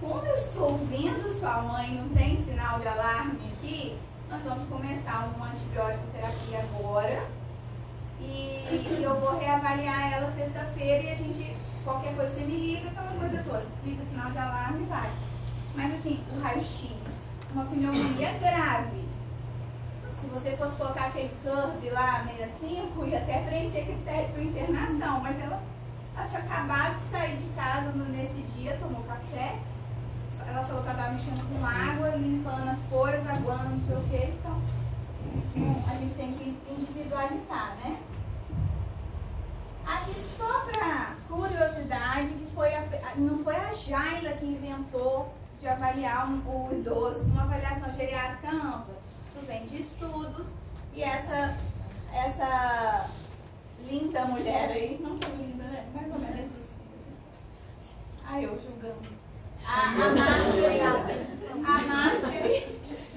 Como eu estou vendo sua mãe não tem sinal de alarme aqui, nós vamos começar uma antibiótico terapia agora e eu vou reavaliar ela sexta-feira e a gente, se qualquer coisa você me liga, aquela coisa toda, explica o sinal de alarme e vai. Mas assim, o raio-x, uma pneumonia grave. Se você fosse colocar aquele curve lá, 65, ia até preencher critério para internação. Mas ela tinha acabado de sair de casa nesse dia, tomou café. Ela falou que ela estava mexendo com água, limpando as coisas, aguando, não sei o que. Então, a gente tem que individualizar, né? Aqui só para curiosidade, que não foi a Jaila que inventou de avaliar o idoso com uma avaliação geriátrica ampla. Isso vem de estudos e essa linda mulher aí, não tão linda, né? Mais ou menos é assim. Eu julgando. A Marjorie,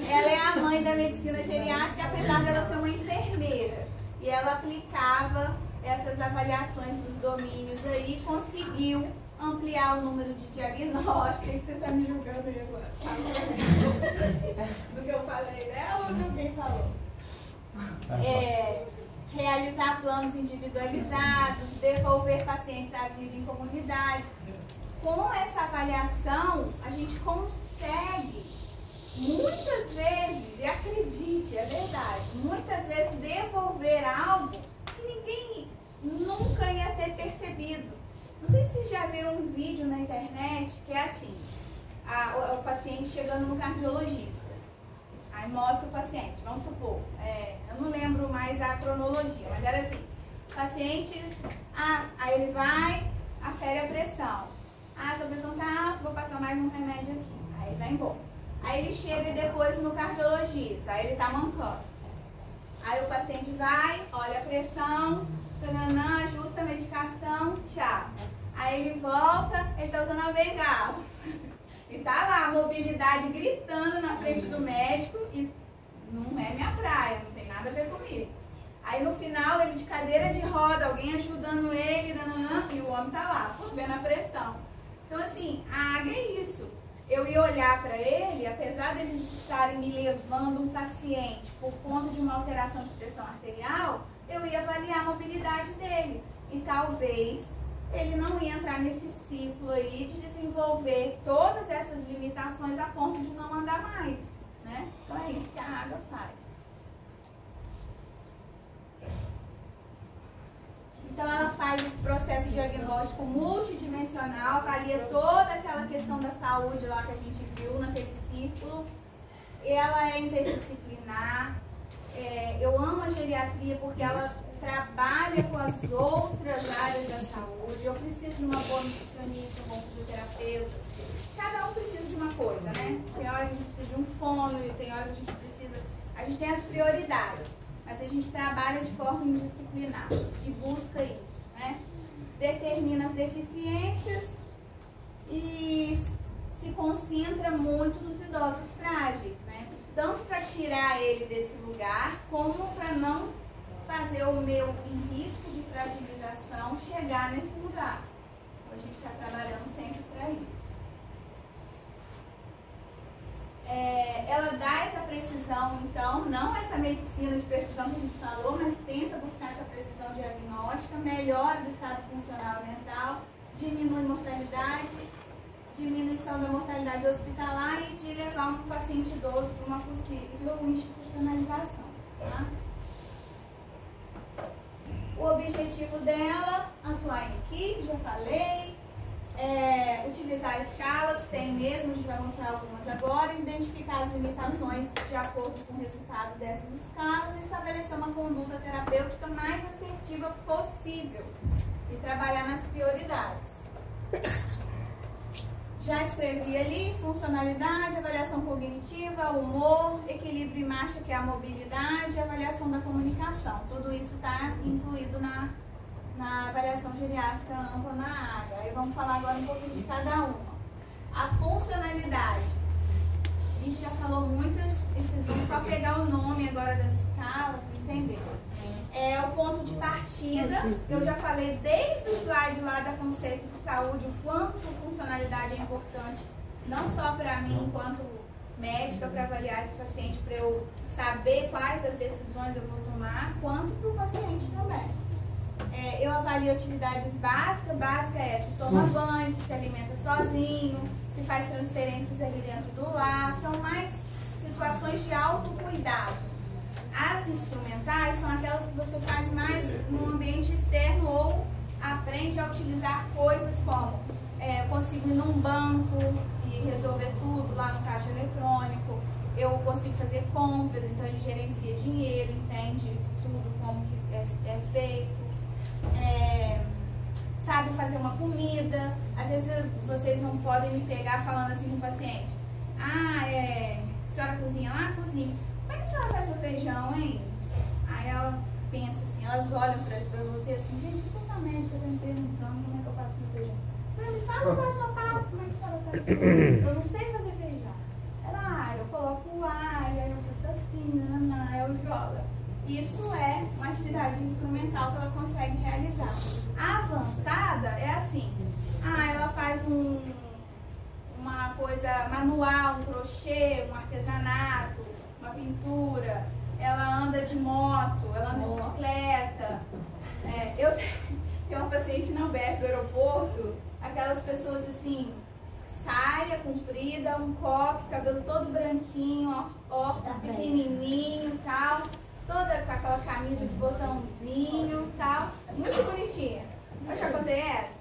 ela é a mãe da medicina geriátrica, apesar dela ser uma enfermeira. E ela aplicava essas avaliações dos domínios aí, conseguiu ampliar o número de diagnósticos. Você está me julgando aí agora? Do que eu falei dela ou do que alguém falou? Realizar planos individualizados, devolver pacientes à vida em comunidade. Com essa avaliação, a gente consegue muitas vezes, e acredite, é verdade, muitas vezes devolver algo que ninguém nunca ia ter percebido. Não sei se vocês já viram um vídeo na internet que é assim, o paciente chegando no cardiologista. Aí mostra o paciente, vamos supor, eu não lembro mais a cronologia, mas era assim, o paciente, aí ele vai, afere a pressão. Sua pressão tá alta, vou passar mais um remédio aqui. Aí ele vai embora. Aí ele chega depois no cardiologista, aí ele tá mancando. Aí o paciente vai, olha a pressão, ajusta a medicação, tchau. Aí ele volta, ele tá usando a bengala. E tá lá a mobilidade gritando na frente do médico e não é minha praia, não tem nada a ver comigo. Aí no final ele de cadeira de roda, alguém ajudando ele, e o homem tá lá, sorbendo a pressão. Então assim, a água é isso. Eu ia olhar para ele, apesar deles estarem me levando um paciente por conta de uma alteração de pressão arterial, eu ia avaliar a mobilidade dele. E talvez ele não ia entrar nesse ciclo aí de desenvolver todas essas limitações a ponto de não andar mais, né? Então é isso que a água faz. Então ela faz esse processo diagnóstico multidimensional, avalia toda aquela questão da saúde lá que a gente viu naquele círculo. Ela é interdisciplinar. Eu amo a geriatria porque ela trabalha com as outras áreas da saúde. Eu preciso de uma boa nutricionista, um bom fisioterapeuta. Cada um precisa de uma coisa, né? Tem hora que a gente precisa de um fono, tem hora que a gente precisa... A gente tem as prioridades, mas a gente trabalha de forma indisciplinar e busca isso, né? Determina as deficiências e se concentra muito nos idosos frágeis, né? Tanto para tirar ele desse lugar, como para não fazer o meu risco de fragilização chegar nesse lugar. Então, a gente está trabalhando sempre para isso. Ela dá essa precisão, então, não essa medicina de precisão que a gente falou, mas tenta buscar essa precisão diagnóstica, melhora do estado funcional e mental, diminui mortalidade, diminuição da mortalidade hospitalar e de levar um paciente idoso para uma possível institucionalização. Tá? O objetivo dela, atuar em equipe, já falei, utilizar escalas, tem mesmo, a gente vai mostrar algumas agora, identificar as limitações de acordo com o resultado dessas escalas e estabelecer uma conduta terapêutica mais assertiva possível e trabalhar nas prioridades. Já escrevi ali, funcionalidade, avaliação cognitiva, humor, equilíbrio e marcha, que é a mobilidade, avaliação da comunicação. Tudo isso está incluído na avaliação geriátrica ampla na área. Aí vamos falar agora um pouquinho de cada uma. A funcionalidade. A gente já falou muito, vocês vão só pegar o nome agora das escalas e entender. É o ponto de partida. Eu já falei desde o slide lá da conceito de saúde, o quanto funcionalidade é importante, não só para mim enquanto médica, para avaliar esse paciente, para eu saber quais as decisões eu vou tomar, quanto para o paciente também. Eu avalio atividades básicas. Básica é se toma banho, se alimenta sozinho, se faz transferências ali dentro do lar. São mais situações de autocuidado. As instrumentais são aquelas que você faz mais no ambiente externo ou aprende a utilizar coisas como eu consigo ir num banco e resolver tudo lá no caixa eletrônico. Eu consigo fazer compras, então ele gerencia dinheiro, entende tudo como que é feito. Sabe fazer uma comida. Às vezes vocês não podem me pegar falando assim com o paciente: a senhora cozinha lá? Cozinha. Como é que a senhora faz o feijão, hein? Aí ela pensa assim, elas olham pra você assim: gente, o que essa médica tá me perguntando como é que eu faço meu feijão? Eu me fala o passo a passo, como é que a senhora faz? Eu não sei fazer feijão. Ela, eu coloco o alho, aí eu faço assim, eu jogo. Isso é uma atividade instrumental que ela consegue realizar. A avançada é assim: ela faz uma coisa manual, um crochê, um artesanato, uma pintura, ela anda de moto, ela anda de bicicleta. Eu tenho uma paciente na UBS do aeroporto, aquelas pessoas assim, saia comprida, um coque, cabelo todo branquinho, óculos pequenininho e tal, toda com aquela camisa de botãozinho e tal, muito bonitinha. Eu já contei essa?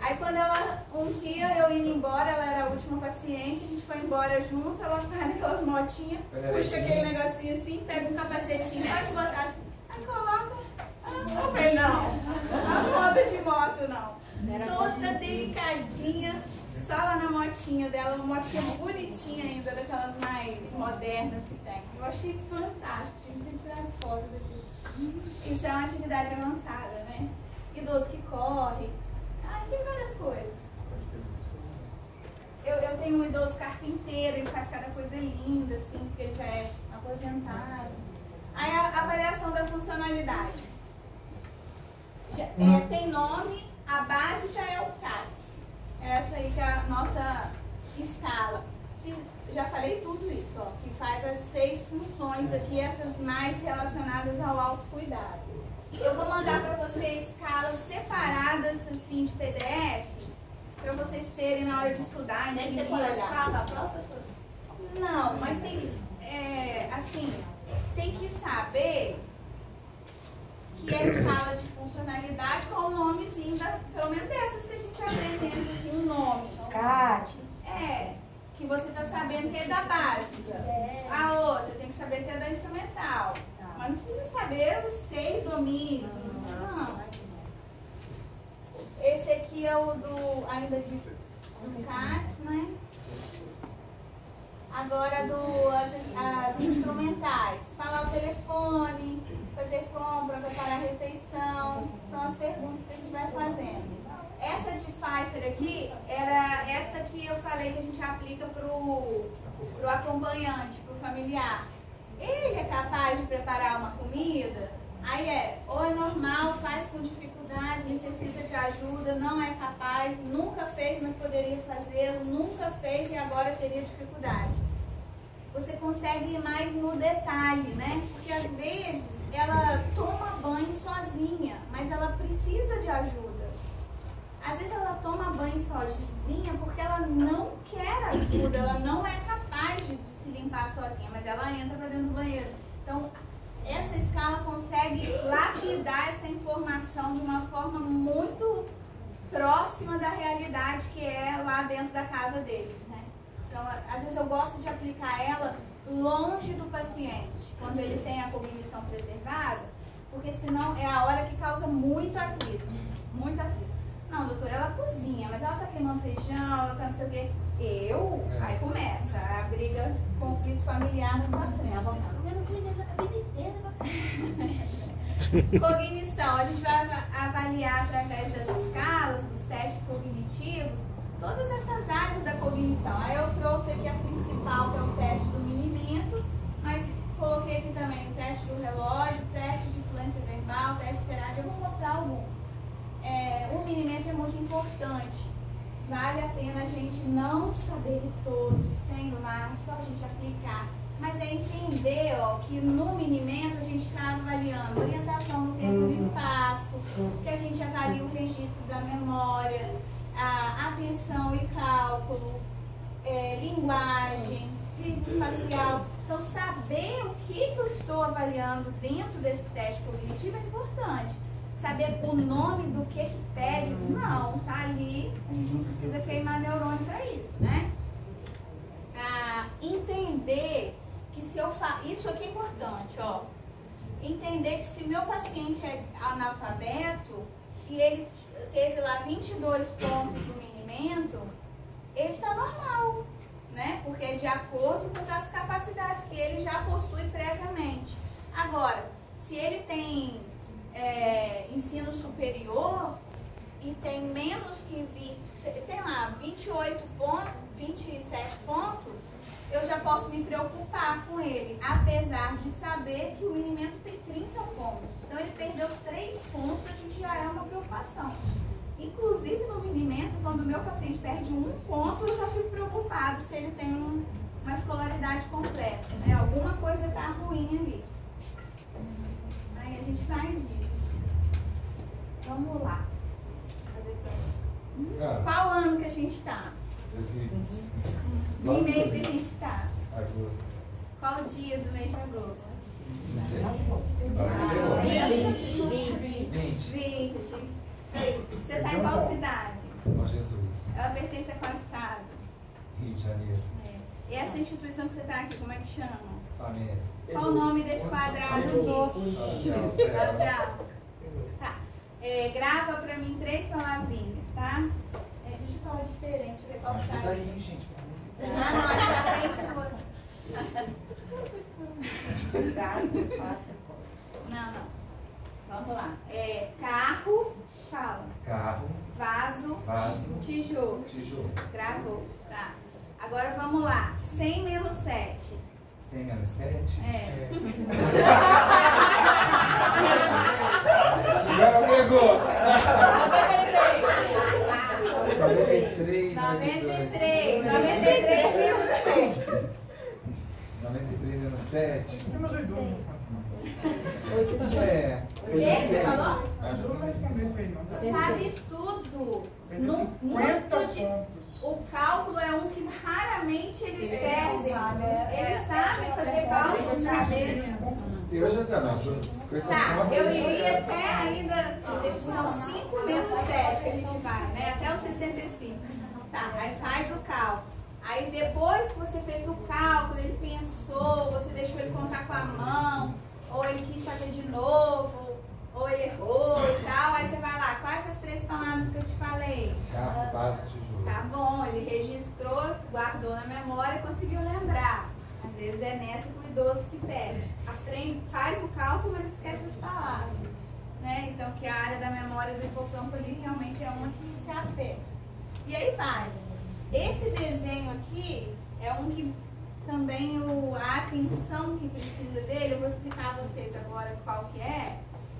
Aí quando ela, um dia eu indo embora, ela era a última paciente, a gente foi embora junto, ela tá naquelas motinhas, puxa aquele negocinho assim, pega um capacetinho, pode botar assim, aí coloca. Eu falei, não, a moda de moto não. Toda delicadinha, só lá na motinha dela, uma motinha bonitinha ainda, daquelas mais modernas que tem. Eu achei fantástico, tinha que ter tirado foto daqui. Isso é uma atividade avançada, né? Idoso que corre, tem várias coisas. Eu tenho um idoso carpinteiro, ele faz cada coisa linda, assim, porque ele já é aposentado. Aí a avaliação da funcionalidade. Tem nome, a básica é o CATS. Essa aí que é a nossa escala. Já falei tudo isso, ó, que faz as 6 funções aqui, essas mais relacionadas ao autocuidado. Eu vou mandar para vocês escalas separadas, assim, de PDF, para vocês terem na hora de estudar.
Tem que decorar a escala, professor?
Não, mas tem que, tem que saber que a escala de funcionalidade, qual o nomezinho, pelo menos dessas que a gente apresenta, assim, um nome.
CAT.
Que você está sabendo que é da básica. A outra tem que saber que é da instrumental. Mas não precisa saber os 6 domínios. Não. Esse aqui é o ainda de CATS, né? Agora as instrumentais. Falar o telefone, fazer compra, preparar a refeição. São as perguntas que a gente vai fazendo. Essa de Pfeiffer aqui era essa que eu falei que a gente aplica pro acompanhante, pro familiar. Ele é capaz de preparar uma comida? Aí ou é normal, faz com dificuldade, necessita de ajuda, não é capaz, nunca fez, mas poderia fazê-lo, nunca fez e agora teria dificuldade. Você consegue ir mais no detalhe, né? Porque às vezes ela toma banho sozinha, mas ela precisa de ajuda. Às vezes ela toma banho sozinha porque ela não quer ajuda, ela não é capaz de se limpar sozinha, mas ela entra para dentro do banheiro. Então, essa escala consegue lapidar essa informação de uma forma muito próxima da realidade que é lá dentro da casa deles, né? Então, às vezes eu gosto de aplicar ela longe do paciente, quando ele tem a cognição preservada, porque senão é a hora que causa muito atrito, muito atrito. Não, doutora, ela cozinha, mas ela tá queimando feijão, ela tá não sei o quê. Aí começa a briga, conflito familiar nos patrões. Cognição, a gente vai avaliar através das escalas, dos testes cognitivos, todas essas áreas da cognição. Aí eu trouxe aqui a principal, que é o teste do minimento, mas coloquei aqui também o teste do relógio, o teste de influência verbal, o teste cerário, eu vou mostrar alguns. O minimento é muito importante. Vale a pena a gente não saber de todo, tem lá, só a gente aplicar. Mas é entender que no minimento a gente está avaliando orientação no tempo e no espaço, que a gente avalia o registro da memória, a atenção e cálculo, linguagem, físico espacial. Então, saber o que eu estou avaliando dentro desse teste cognitivo é importante. Saber o nome do que pede, não, tá ali, a gente não precisa queimar neurônio para isso, né? Entender que se eu faço, isso aqui é importante, ó, entender que se meu paciente é analfabeto e ele teve lá 22 pontos no minimento, ele tá normal, né? Porque é de acordo com as capacidades que ele já possui previamente. Agora, se ele tem ensino superior e tem menos que 20, tem lá 28 pontos, 27 pontos, eu já posso me preocupar com ele, apesar de saber que o minimento tem 30 pontos. Então ele perdeu 3 pontos, a gente já é uma preocupação. Inclusive no minimento, quando o meu paciente perde 1 ponto, eu já fico preocupado se ele tem uma escolaridade completa, né? Alguma coisa está ruim ali. Aí a gente faz isso. Vamos lá. Qual ano que a gente está?
2020.
Que mês que a gente está?
Agosto.
Qual o dia do mês de agosto?
Não sei. 20.
Você está em qual cidade?
Bom Jesus.
Ela pertence a qual estado?
Rio de Janeiro.
E essa instituição que você está aqui, como é que chama?
Flamengo.
Qual o nome desse quadrado aqui? Sala de aula. Tá. Grava pra mim 3 palavrinhas, tá? Deixa eu falar diferente, ver qual sai.
Ajuda aí, gente.
Ah, não, ali pra frente eu vou. Não. Vamos lá. Carro, fala.
Carro.
Vaso. Tijolo. Gravou. Tá. Agora vamos lá. 100 menos 7.
100 menos 7? Agora pegou. 93 menos 7. 93 menos 7.
Temos 8 mais
Esse falou?
Vamos responder isso aí, não.
Sabe tudo.
Perdeu 50 pontos.
O cálculo é um que raramente eles perdem. Eles sabem fazer cálculos na cabeça.
Eu já tá,
Tá, eu iria até ainda. São 5 menos 7 que a gente vai, né? Até os 65. Tá, aí faz o cálculo. Aí depois que você fez o cálculo, ele pensou, você deixou ele contar com a mão, ou ele quis fazer de novo, ou ele errou e tal. Aí você vai lá, quais as 3 palavras que eu te falei?
Carro, vaso, tijolo.
Tá bom, ele registrou, guardou na memória e conseguiu lembrar. Às vezes é nessa que o idoso se perde. Aprende, faz o cálculo, mas esquece as palavras. Né? Então, que a área da memória do hipocampo ali realmente é uma que se afeta. E aí vai. Esse desenho aqui é um que também a atenção que precisa dele, eu vou explicar a vocês agora qual que é.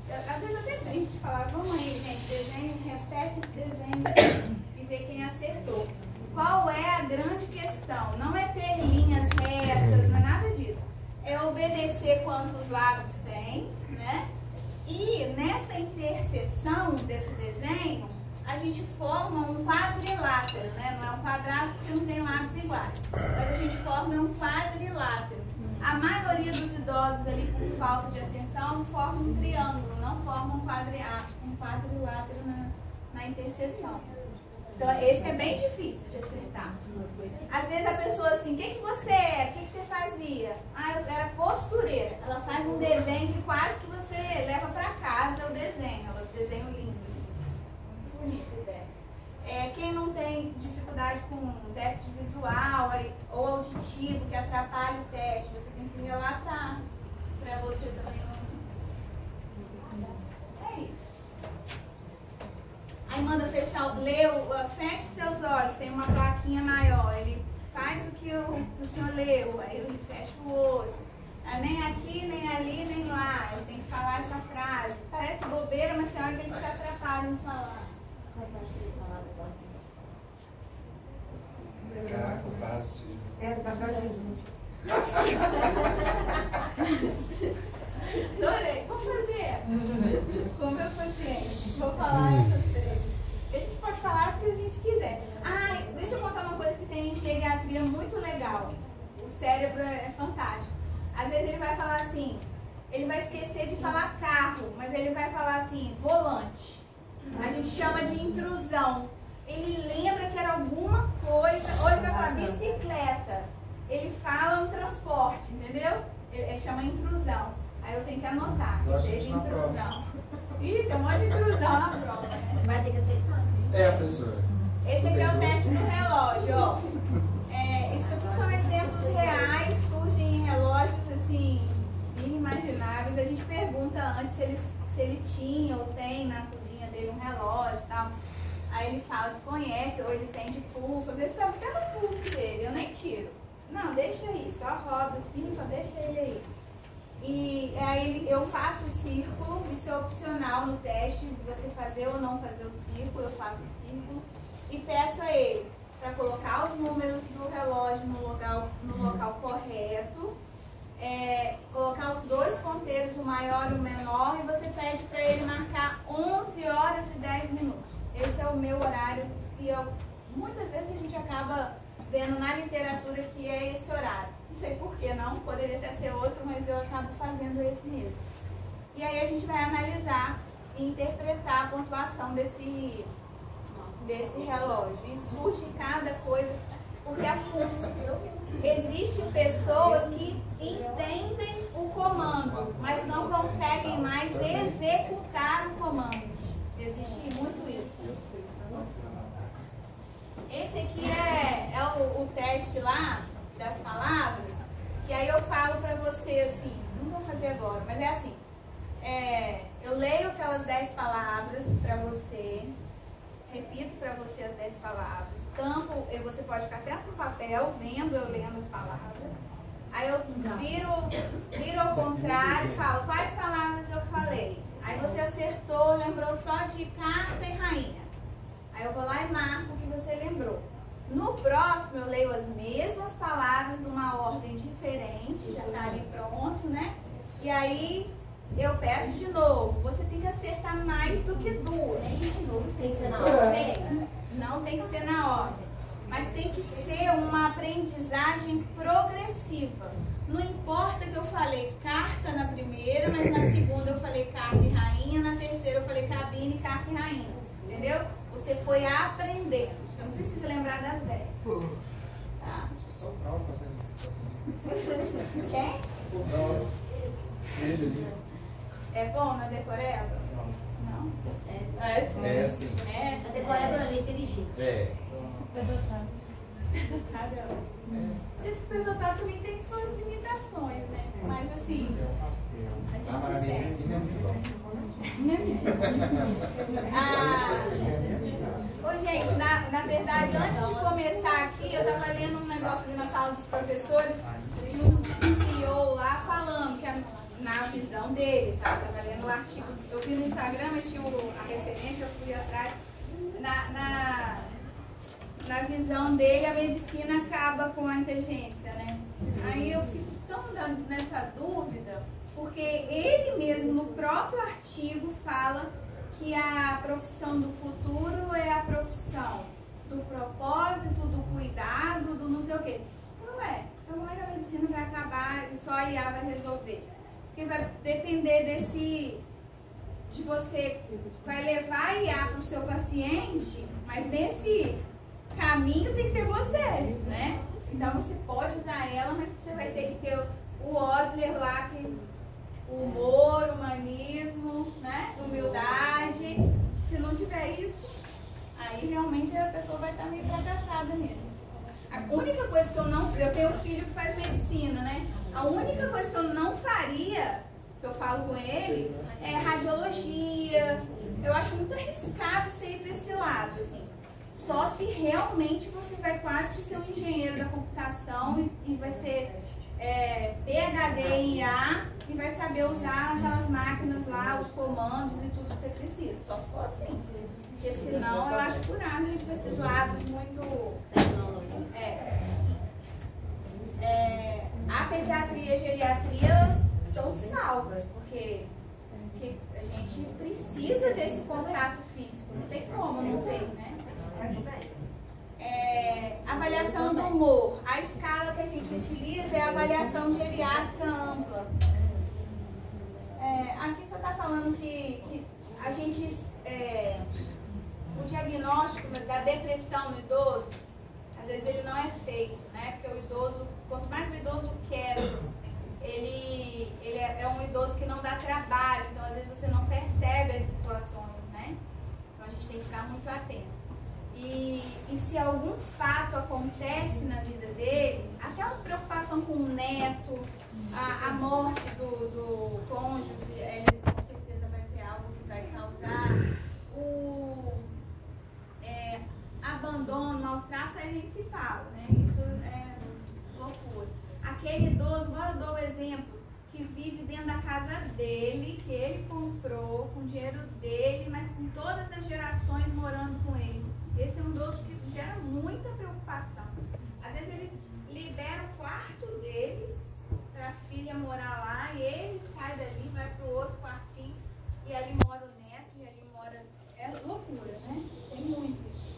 Às vezes até tem que falar, vamos aí, gente, desenho, repete esse desenho e ver quem acertou. Qual é a grande questão? Não é ter linhas retas, não é nada disso. É obedecer quantos lados tem, né? E nessa interseção desse desenho, a gente forma um quadrilátero, né? Não é um quadrado porque não tem lados iguais. Mas a gente forma um quadrilátero. A maioria dos idosos ali, por falta de atenção, forma um triângulo, não forma um quadrilátero na interseção. Então, esse é bem difícil de acertar. Às vezes a pessoa assim, o que você era? O que você fazia? Ah, eu era costureira. Ela faz um desenho que quase que você leva para casa o desenho. Elas desenham lindo. Muito bonita a ideia. Quem não tem dificuldade com déficit visual ou auditivo, que atrapalha o teste, você tem que relatar para você também. É isso. Aí manda fechar, feche seus olhos, tem uma plaquinha maior, ele faz o que o senhor leu, aí ele fecha o olho. Nem aqui, nem ali, nem lá, ele tem que falar essa frase. Parece bobeira, mas tem hora que eles se atrapalham em falar.
Carro, vaso, tijolo.
Adorei. Vamos fazer. Como eu fazer? Vou falar essas 3. A gente pode falar se a gente quiser. Deixa eu contar uma coisa que tem em geriatria muito legal. O cérebro é fantástico. Às vezes ele vai falar assim, ele vai esquecer de falar carro, mas ele vai falar assim, volante. A gente chama de intrusão. Ele lembra que era alguma coisa, ou ele vai falar bicicleta. Ele fala um transporte, entendeu? Ele chama intrusão. Aí eu tenho que anotar, que teve intrusão. Ih, tem um monte de intrusão na prova, né?
Vai ter que aceitar.
Professora.
Esse aqui é o teste do relógio, ó. Isso aqui são exemplos reais, surgem em relógios, assim, inimagináveis. A gente pergunta antes se ele tinha ou tem na cozinha dele um relógio e tal. Aí ele fala que conhece, ou ele tem de pulso. Às vezes tá até no pulso dele, eu nem tiro. Não, deixa aí, só roda assim, só deixa ele aí. E aí eu faço o círculo, isso é opcional no teste, você fazer ou não fazer o círculo, eu faço o círculo. E peço a ele para colocar os números do relógio no local correto, colocar os 2 ponteiros, o maior e o menor, e você pede para ele marcar 11 horas e 10 minutos. Esse é o meu horário e muitas vezes a gente acaba acaba vendo na literatura que é esse horário. Não sei por que não, poderia até ser outro, mas eu acabo fazendo esse mesmo. E aí a gente vai analisar e interpretar a pontuação desse relógio. E surge cada coisa, porque a função. Existem pessoas que entendem o comando, mas não conseguem mais executar o comando. Existe muito isso. Esse aqui é o teste lá das palavras, que aí eu falo pra você assim, não vou fazer agora, mas é assim, eu leio aquelas 10 palavras pra você, repito pra você as 10 palavras, tampo, você pode ficar até no papel, vendo eu lendo as palavras, aí eu viro ao contrário e falo quais palavras eu falei. Aí você acertou, lembrou só de carta e rainha. Aí eu vou lá e marco o que você lembrou. No próximo eu leio as mesmas palavras numa ordem diferente, já está ali pronto, né? E aí eu peço de novo, você tem que acertar mais do que duas.
Tem que ser na ordem?
Não tem que ser na ordem, mas tem que ser uma aprendizagem progressiva. Não importa que eu falei carta na primeira, mas na segunda eu falei carta e rainha, na terceira eu falei cabine, carta e rainha. Entendeu? Você foi aprendendo. Você não precisa lembrar das 10. Tá?
Só prova pra você.
Quem?
Ele.
É bom na decoreba? Não? É sim.
É assim.
A decoreba é inteligente.
É.
Superdotado é ótimo. Ser superdotado também tem suas limitações, né? Mas assim, a gente segue.
É muito bom.
Ô, gente, na verdade, antes de começar aqui, eu estava lendo um negócio ali na sala dos professores de um CEO lá falando que na visão dele, tá? Eu estava lendo um artigo, eu vi no Instagram, mas tinha a referência, eu fui atrás. Na visão dele, a medicina acaba com a inteligência, né? Aí eu fico tão nessa dúvida, porque ele mesmo, no próprio artigo, fala que a profissão do futuro é a profissão do propósito, do cuidado, do não sei o quê. Não é. Então como é que a medicina vai acabar e só a IA vai resolver? Porque vai depender de você, vai levar a IA para o seu paciente, mas nesse caminho tem que ter você, né? Então você pode usar ela, mas você vai ter que ter o Osler lá, que humor, humanismo, né? Humildade. Se não tiver isso, aí realmente a pessoa vai estar meio fracassada mesmo. A única coisa que eu tenho um filho que faz medicina, né? A única coisa que eu não faria, que eu falo com ele, é radiologia. Eu acho muito arriscado você ir para esse lado, assim. Só se realmente você vai quase que ser um engenheiro da computação e vai ser PhD em IA e vai saber usar aquelas máquinas lá, os comandos e tudo que você precisa. Só se for assim. Porque senão eu acho furado ir para esses lados muito... A pediatria e a geriatria, elas estão salvas, porque a gente precisa desse contato físico. Não tem como não ter, né? Avaliação do humor. A escala que a gente utiliza é a avaliação geriátrica ampla. Aqui só está falando que a gente, o diagnóstico da depressão no idoso, às vezes ele não é feito, né? Porque o idoso, quanto mais o idoso quer, ele é um idoso que não dá trabalho, então às vezes você não percebe as situações, né? Então a gente tem que ficar muito atento. E se algum fato acontece na vida dele, até uma preocupação com o neto, a morte do cônjuge, com certeza vai ser algo que vai causar o abandono, maus traços, aí nem se fala, né? Isso é loucura. Aquele idoso, igual eu dou o exemplo, que vive dentro da casa dele, que ele comprou com o dinheiro dele, mas com todas as gerações morando com ele. Esse é um idoso que gera muita preocupação. Às vezes ele libera o quarto dele para a filha morar lá e ele sai dali, vai para o outro quartinho e ali mora o neto e ali mora... É loucura, né? Tem muito isso.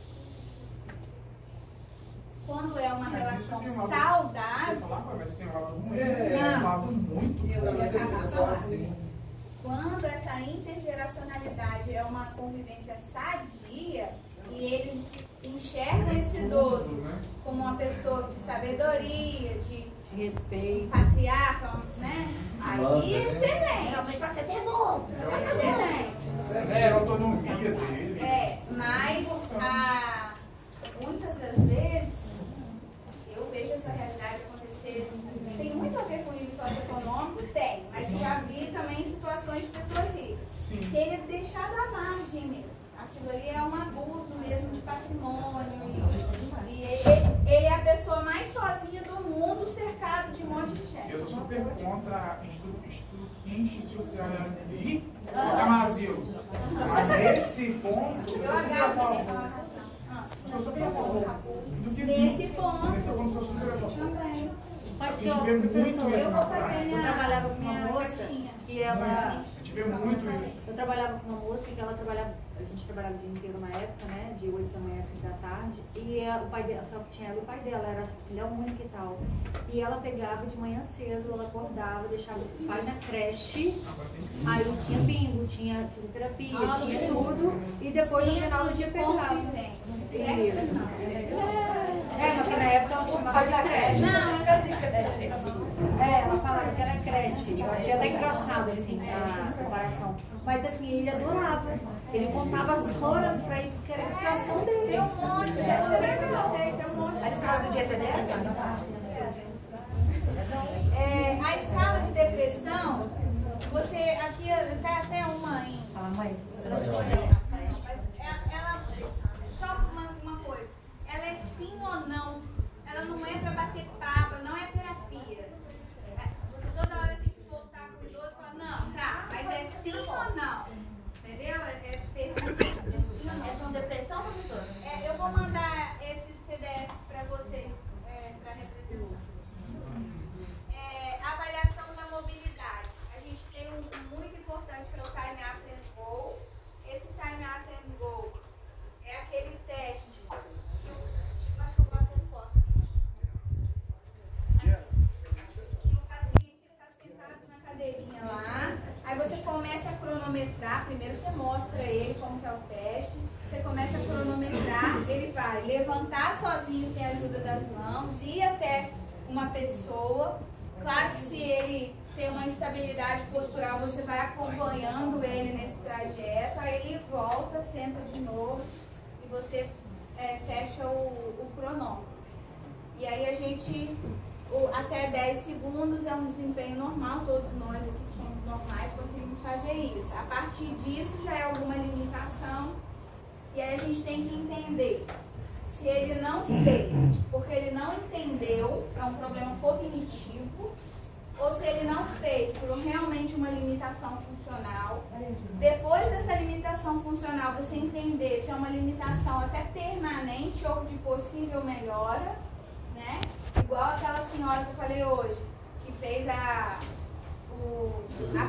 é uma convivência sadia e eles enxergam esse idoso como uma pessoa de sabedoria, de
respeito,
patriarca, né? Aí é excelente.
Realmente vai ser teimoso.
Excelente.
É a autonomia dele.
Mas muitas das vezes eu vejo essa realidade acontecer. Tem muito a ver com o nível socioeconômico? Tem, mas já vi também situações de pessoas ricas. Querer deixar da margem mesmo. Aquilo ali é um abuso mesmo de patrimônio. E ele é a pessoa mais sozinha do mundo, cercado de um monte de gente.
Eu sou super contra a institucionalidade da Mazil. Mas nesse ponto, eu sou super a favor. Sou super a favor.
Nesse ponto.
Nesse ponto, sou super a favor.
Também.
A gente vê muito isso
Eu
na
vou fazer
prática.
Eu trabalhava com uma
minha
moça
caixinha.
que ela...
A gente vê muito isso.
Eu trabalhava com uma moça que ela trabalhava, a gente trabalhava o dia inteiro na época, né? De 8 da manhã a 5 da tarde. E o pai dela, só tinha ela e o pai dela, era filha única e tal. E ela pegava de manhã cedo, ela acordava, deixava o pai na creche. Aí tinha bingo, tinha fisioterapia, tinha tudo. E depois no final do dia pegava.
Creche não.
Porque na época ela chamava de creche. Ela falava que era creche. Eu achei até engraçado, assim, a comparação. Mas assim, ele adorava. Ele contava as horas pra ir, porque era a distração dele.
Tem um monte, já falei pra vocês, tem um monte de
A escala do dia
a escala de depressão, você aqui tá até uma em.
mãe.
Mas ela, só uma coisa, ela é sim ou não? Ela não é pra bater papo, não é terapia. Você toda hora tem que voltar pro idoso e falar, não, tá, mas é sim ou não? Entendeu? É pergunta, é sim ou não?
É só depressão, professora?
Eu vou mandar esses PDFs para vocês, para representar. Avaliação da mobilidade. A gente tem um muito importante que é o Time After and Go. Esse Time After and Go é aquele teste que eu acho que eu boto uma foto. Que o paciente está sentado na cadeirinha lá. Aí você começa a cronometrar. Primeiro você mostra ele como que é o teste. Você começa a cronometrar. Ele vai levantar sozinho sem a ajuda das mãos, ir até uma pessoa. Claro que se ele tem uma instabilidade postural, você vai acompanhando ele nesse trajeto. Aí ele volta, senta de novo e você fecha o cronômetro. E aí a gente, até 10 segundos é um desempenho normal, todos nós aqui somos normais, conseguimos fazer isso. A partir disso já é alguma limitação. E aí a gente tem que entender se ele não fez porque ele não entendeu, é um problema cognitivo, ou se ele não fez por realmente uma limitação funcional. Depois dessa limitação funcional, você entender se é uma limitação até permanente ou de possível melhora, né? Igual aquela senhora que eu falei hoje, que fez a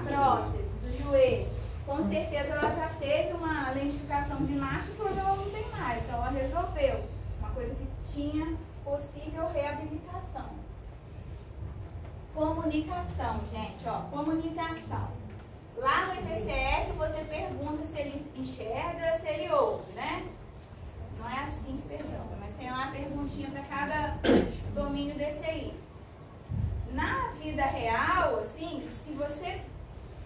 prótese do joelho. Com certeza ela já teve uma lentificação de marcha que hoje ela não tem mais. Então ela resolveu uma coisa que tinha possível reabilitação. Comunicação, gente, ó, comunicação. Lá no IPCF você pergunta se ele enxerga, se ele ouve, né? Não é assim que pergunta, mas tem lá a perguntinha para cada domínio desse aí. Na vida real, assim, se você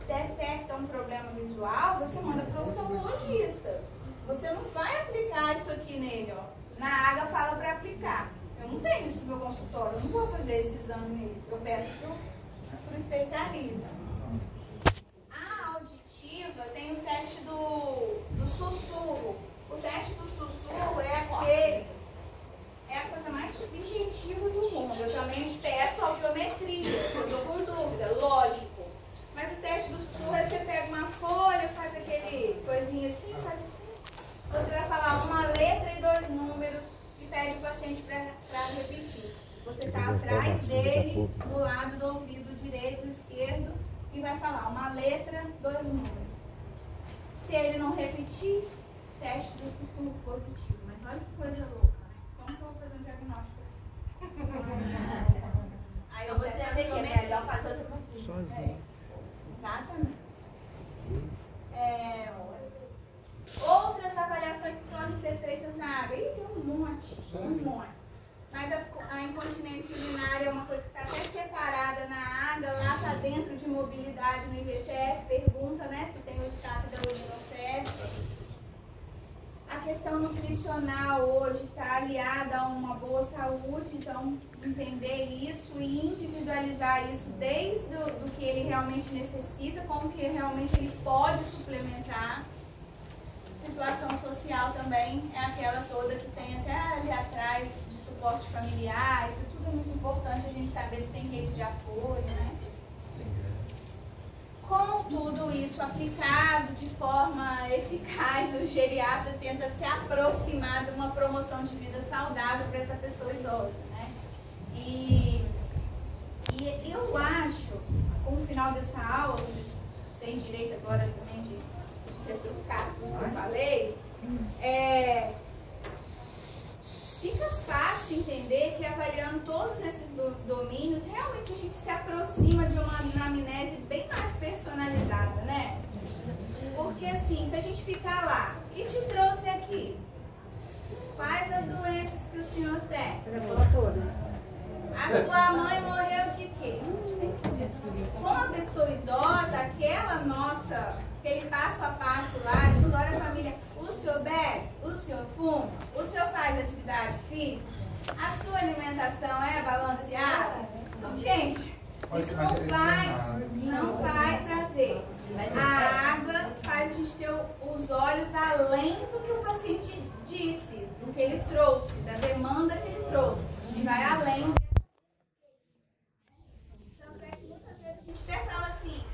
detecta um problema visual, você manda para o oftalmologista. Você não vai aplicar isso aqui nele, ó. Na AGA fala para aplicar. Eu não tenho isso no meu consultório, eu não vou fazer esse exame nele. Eu peço para o especialista. A auditiva tem o teste do sussurro. O teste do sussurro é a coisa mais subjetiva do mundo. Eu também peço audiometria, se eu estou com dúvida, lógico. Mas o teste do sussurro é você pega uma folha, faz aquele coisinha assim, faz assim. Você vai falar uma letra e 2 números e pede o paciente para repetir. Você está atrás dele, do lado do ouvido direito e esquerdo, e vai falar uma letra, 2 números. Se ele não repetir, teste do sussurro positivo. Mas olha que coisa louca, né? Como que eu vou fazer um diagnóstico assim? Aí eu
Você vai ver que é melhor fazer outra
Sozinho.
Exatamente. muito. Mas a incontinência urinária é uma coisa que está até separada na AGA, lá está dentro de mobilidade no IBCF, pergunta, né, se tem o escape da urinofese. A questão nutricional hoje está aliada a uma boa saúde, então entender isso e individualizar isso desde do que ele realmente necessita, como que realmente ele pode suplementar. Situação social também é aquela toda que tem até ali atrás de suporte familiar, isso tudo é muito importante a gente saber se tem rede de apoio, né? Com tudo isso aplicado de forma eficaz, o geriatra tenta se aproximar de uma promoção de vida saudável para essa pessoa idosa, né? E eu acho, com o final dessa aula, vocês têm direito agora também de retrucar tudo que eu falei, fica fácil entender que avaliando todos esses domínios, realmente a gente se aproxima de uma anamnese bem mais personalizada, né? Porque assim, se a gente ficar lá, o que te trouxe aqui? Quais as doenças que o senhor tem? A sua mãe morreu de quê? Com a pessoa idosa, aquele passo a passo lá, de história familiar, o senhor bebe? O senhor fuma? O senhor faz atividade física? A sua alimentação é balanceada? Então, gente, isso não vai trazer. A água faz a gente ter os olhos além do que o paciente disse, do que ele trouxe, da demanda que ele trouxe. A gente vai além. Tanto é que muitas vezes a gente até fala assim,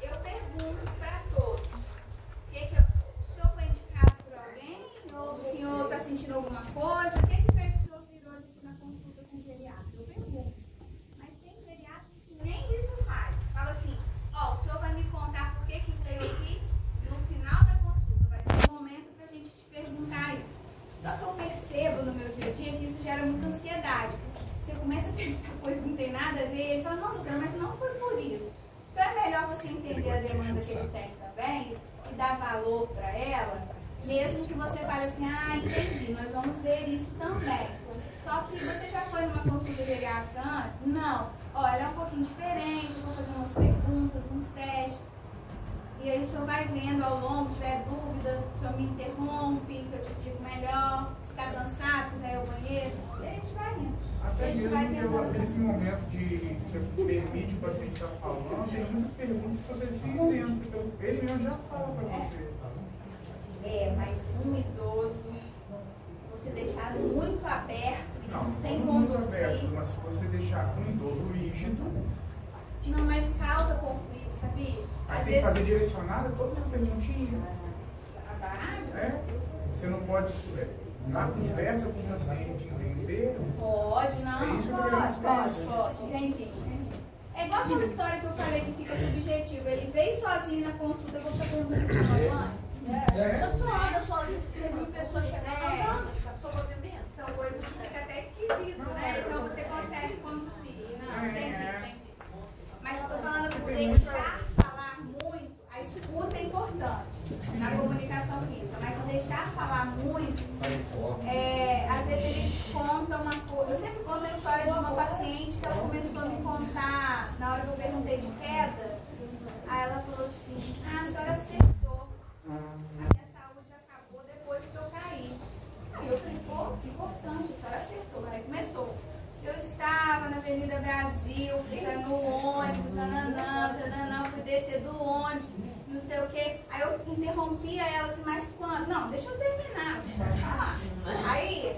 eu pergunto para todos, o senhor foi indicado por alguém? Ou o senhor está sentindo alguma coisa? O que fez o senhor vir hoje aqui na consulta com o geriatra? Eu pergunto. Mas tem geriatra que nem isso faz. Fala assim, ó, o senhor vai me contar por que veio aqui no final da consulta. Vai ter um momento para a gente te perguntar isso. Só que eu percebo no meu dia a dia que isso gera muita ansiedade. Você começa a perguntar coisa que não tem nada a ver, ele fala, não, doutora, mas não foi por isso. Então é melhor você entender a demanda que ele tem também e dar valor para ela, mesmo que você fale assim, ah, entendi, nós vamos ver isso também. Só que você já foi numa consulta geriátrica antes? Não. Olha, é um pouquinho diferente, eu vou fazer umas perguntas, uns testes. E aí o senhor vai vendo ao longo, se tiver dúvida, o senhor me interrompe, que eu te explico melhor. Se ficar cansado, quiser ir ao banheiro, e aí a gente vai indo.
Até mesmo nesse momento de você permite o paciente estar falando, tem muitas perguntas que você se isenta. Ele mesmo já fala para você.
Mas um idoso, você deixar muito aberto, isso sem conduzir. Aberto,
mas se você deixar um idoso rígido.
Não, mas causa conflito, sabia?
Mas tem que fazer direcionada todas as perguntinhas. Você não pode, na conversa com o paciente, entender?
Pode, não. Pode. Entendi. É igual aquela história que eu falei que fica subjetiva. Ele veio sozinho na consulta, eu vou fazer uma pergunta.
Você só anda sozinho, você viu pessoa chegando andando, passou movimento.
São coisas que fica até esquisito, né? Então você consegue conduzir. Não, entendi. Mas eu tô falando por deixar falar muito, a escuta é importante na comunicação clínica, mas se deixar falar muito, às vezes eles contam uma coisa. Eu sempre conto a história de uma paciente que ela começou a me contar, na hora que eu perguntei de queda, aí ela falou assim, a senhora acertou, a minha saúde acabou depois que eu caí. Aí eu falei, pô, que importante, a senhora acertou. Aí começou. Eu estava na Avenida Brasil, fui no ônibus, fui descer do ônibus, não sei o quê. Aí eu interrompia ela assim, mas quando? Não, deixa eu terminar, pode falar. Aí,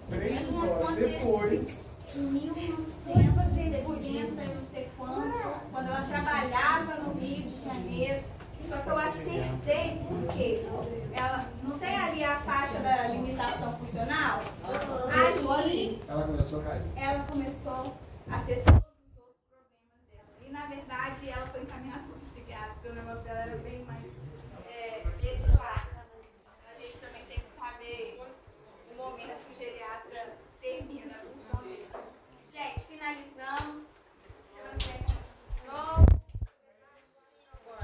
3 horas depois,
em 1960 e não sei quando ela trabalhava no Rio de Janeiro. Só que eu acertei, por quê? Ela não tem ali a faixa da limitação funcional? Ali
ela começou a cair.
Ela começou a ter todos os outros problemas dela. E na verdade ela foi encaminhada para o psiquiatra, porque o negócio dela era bem mais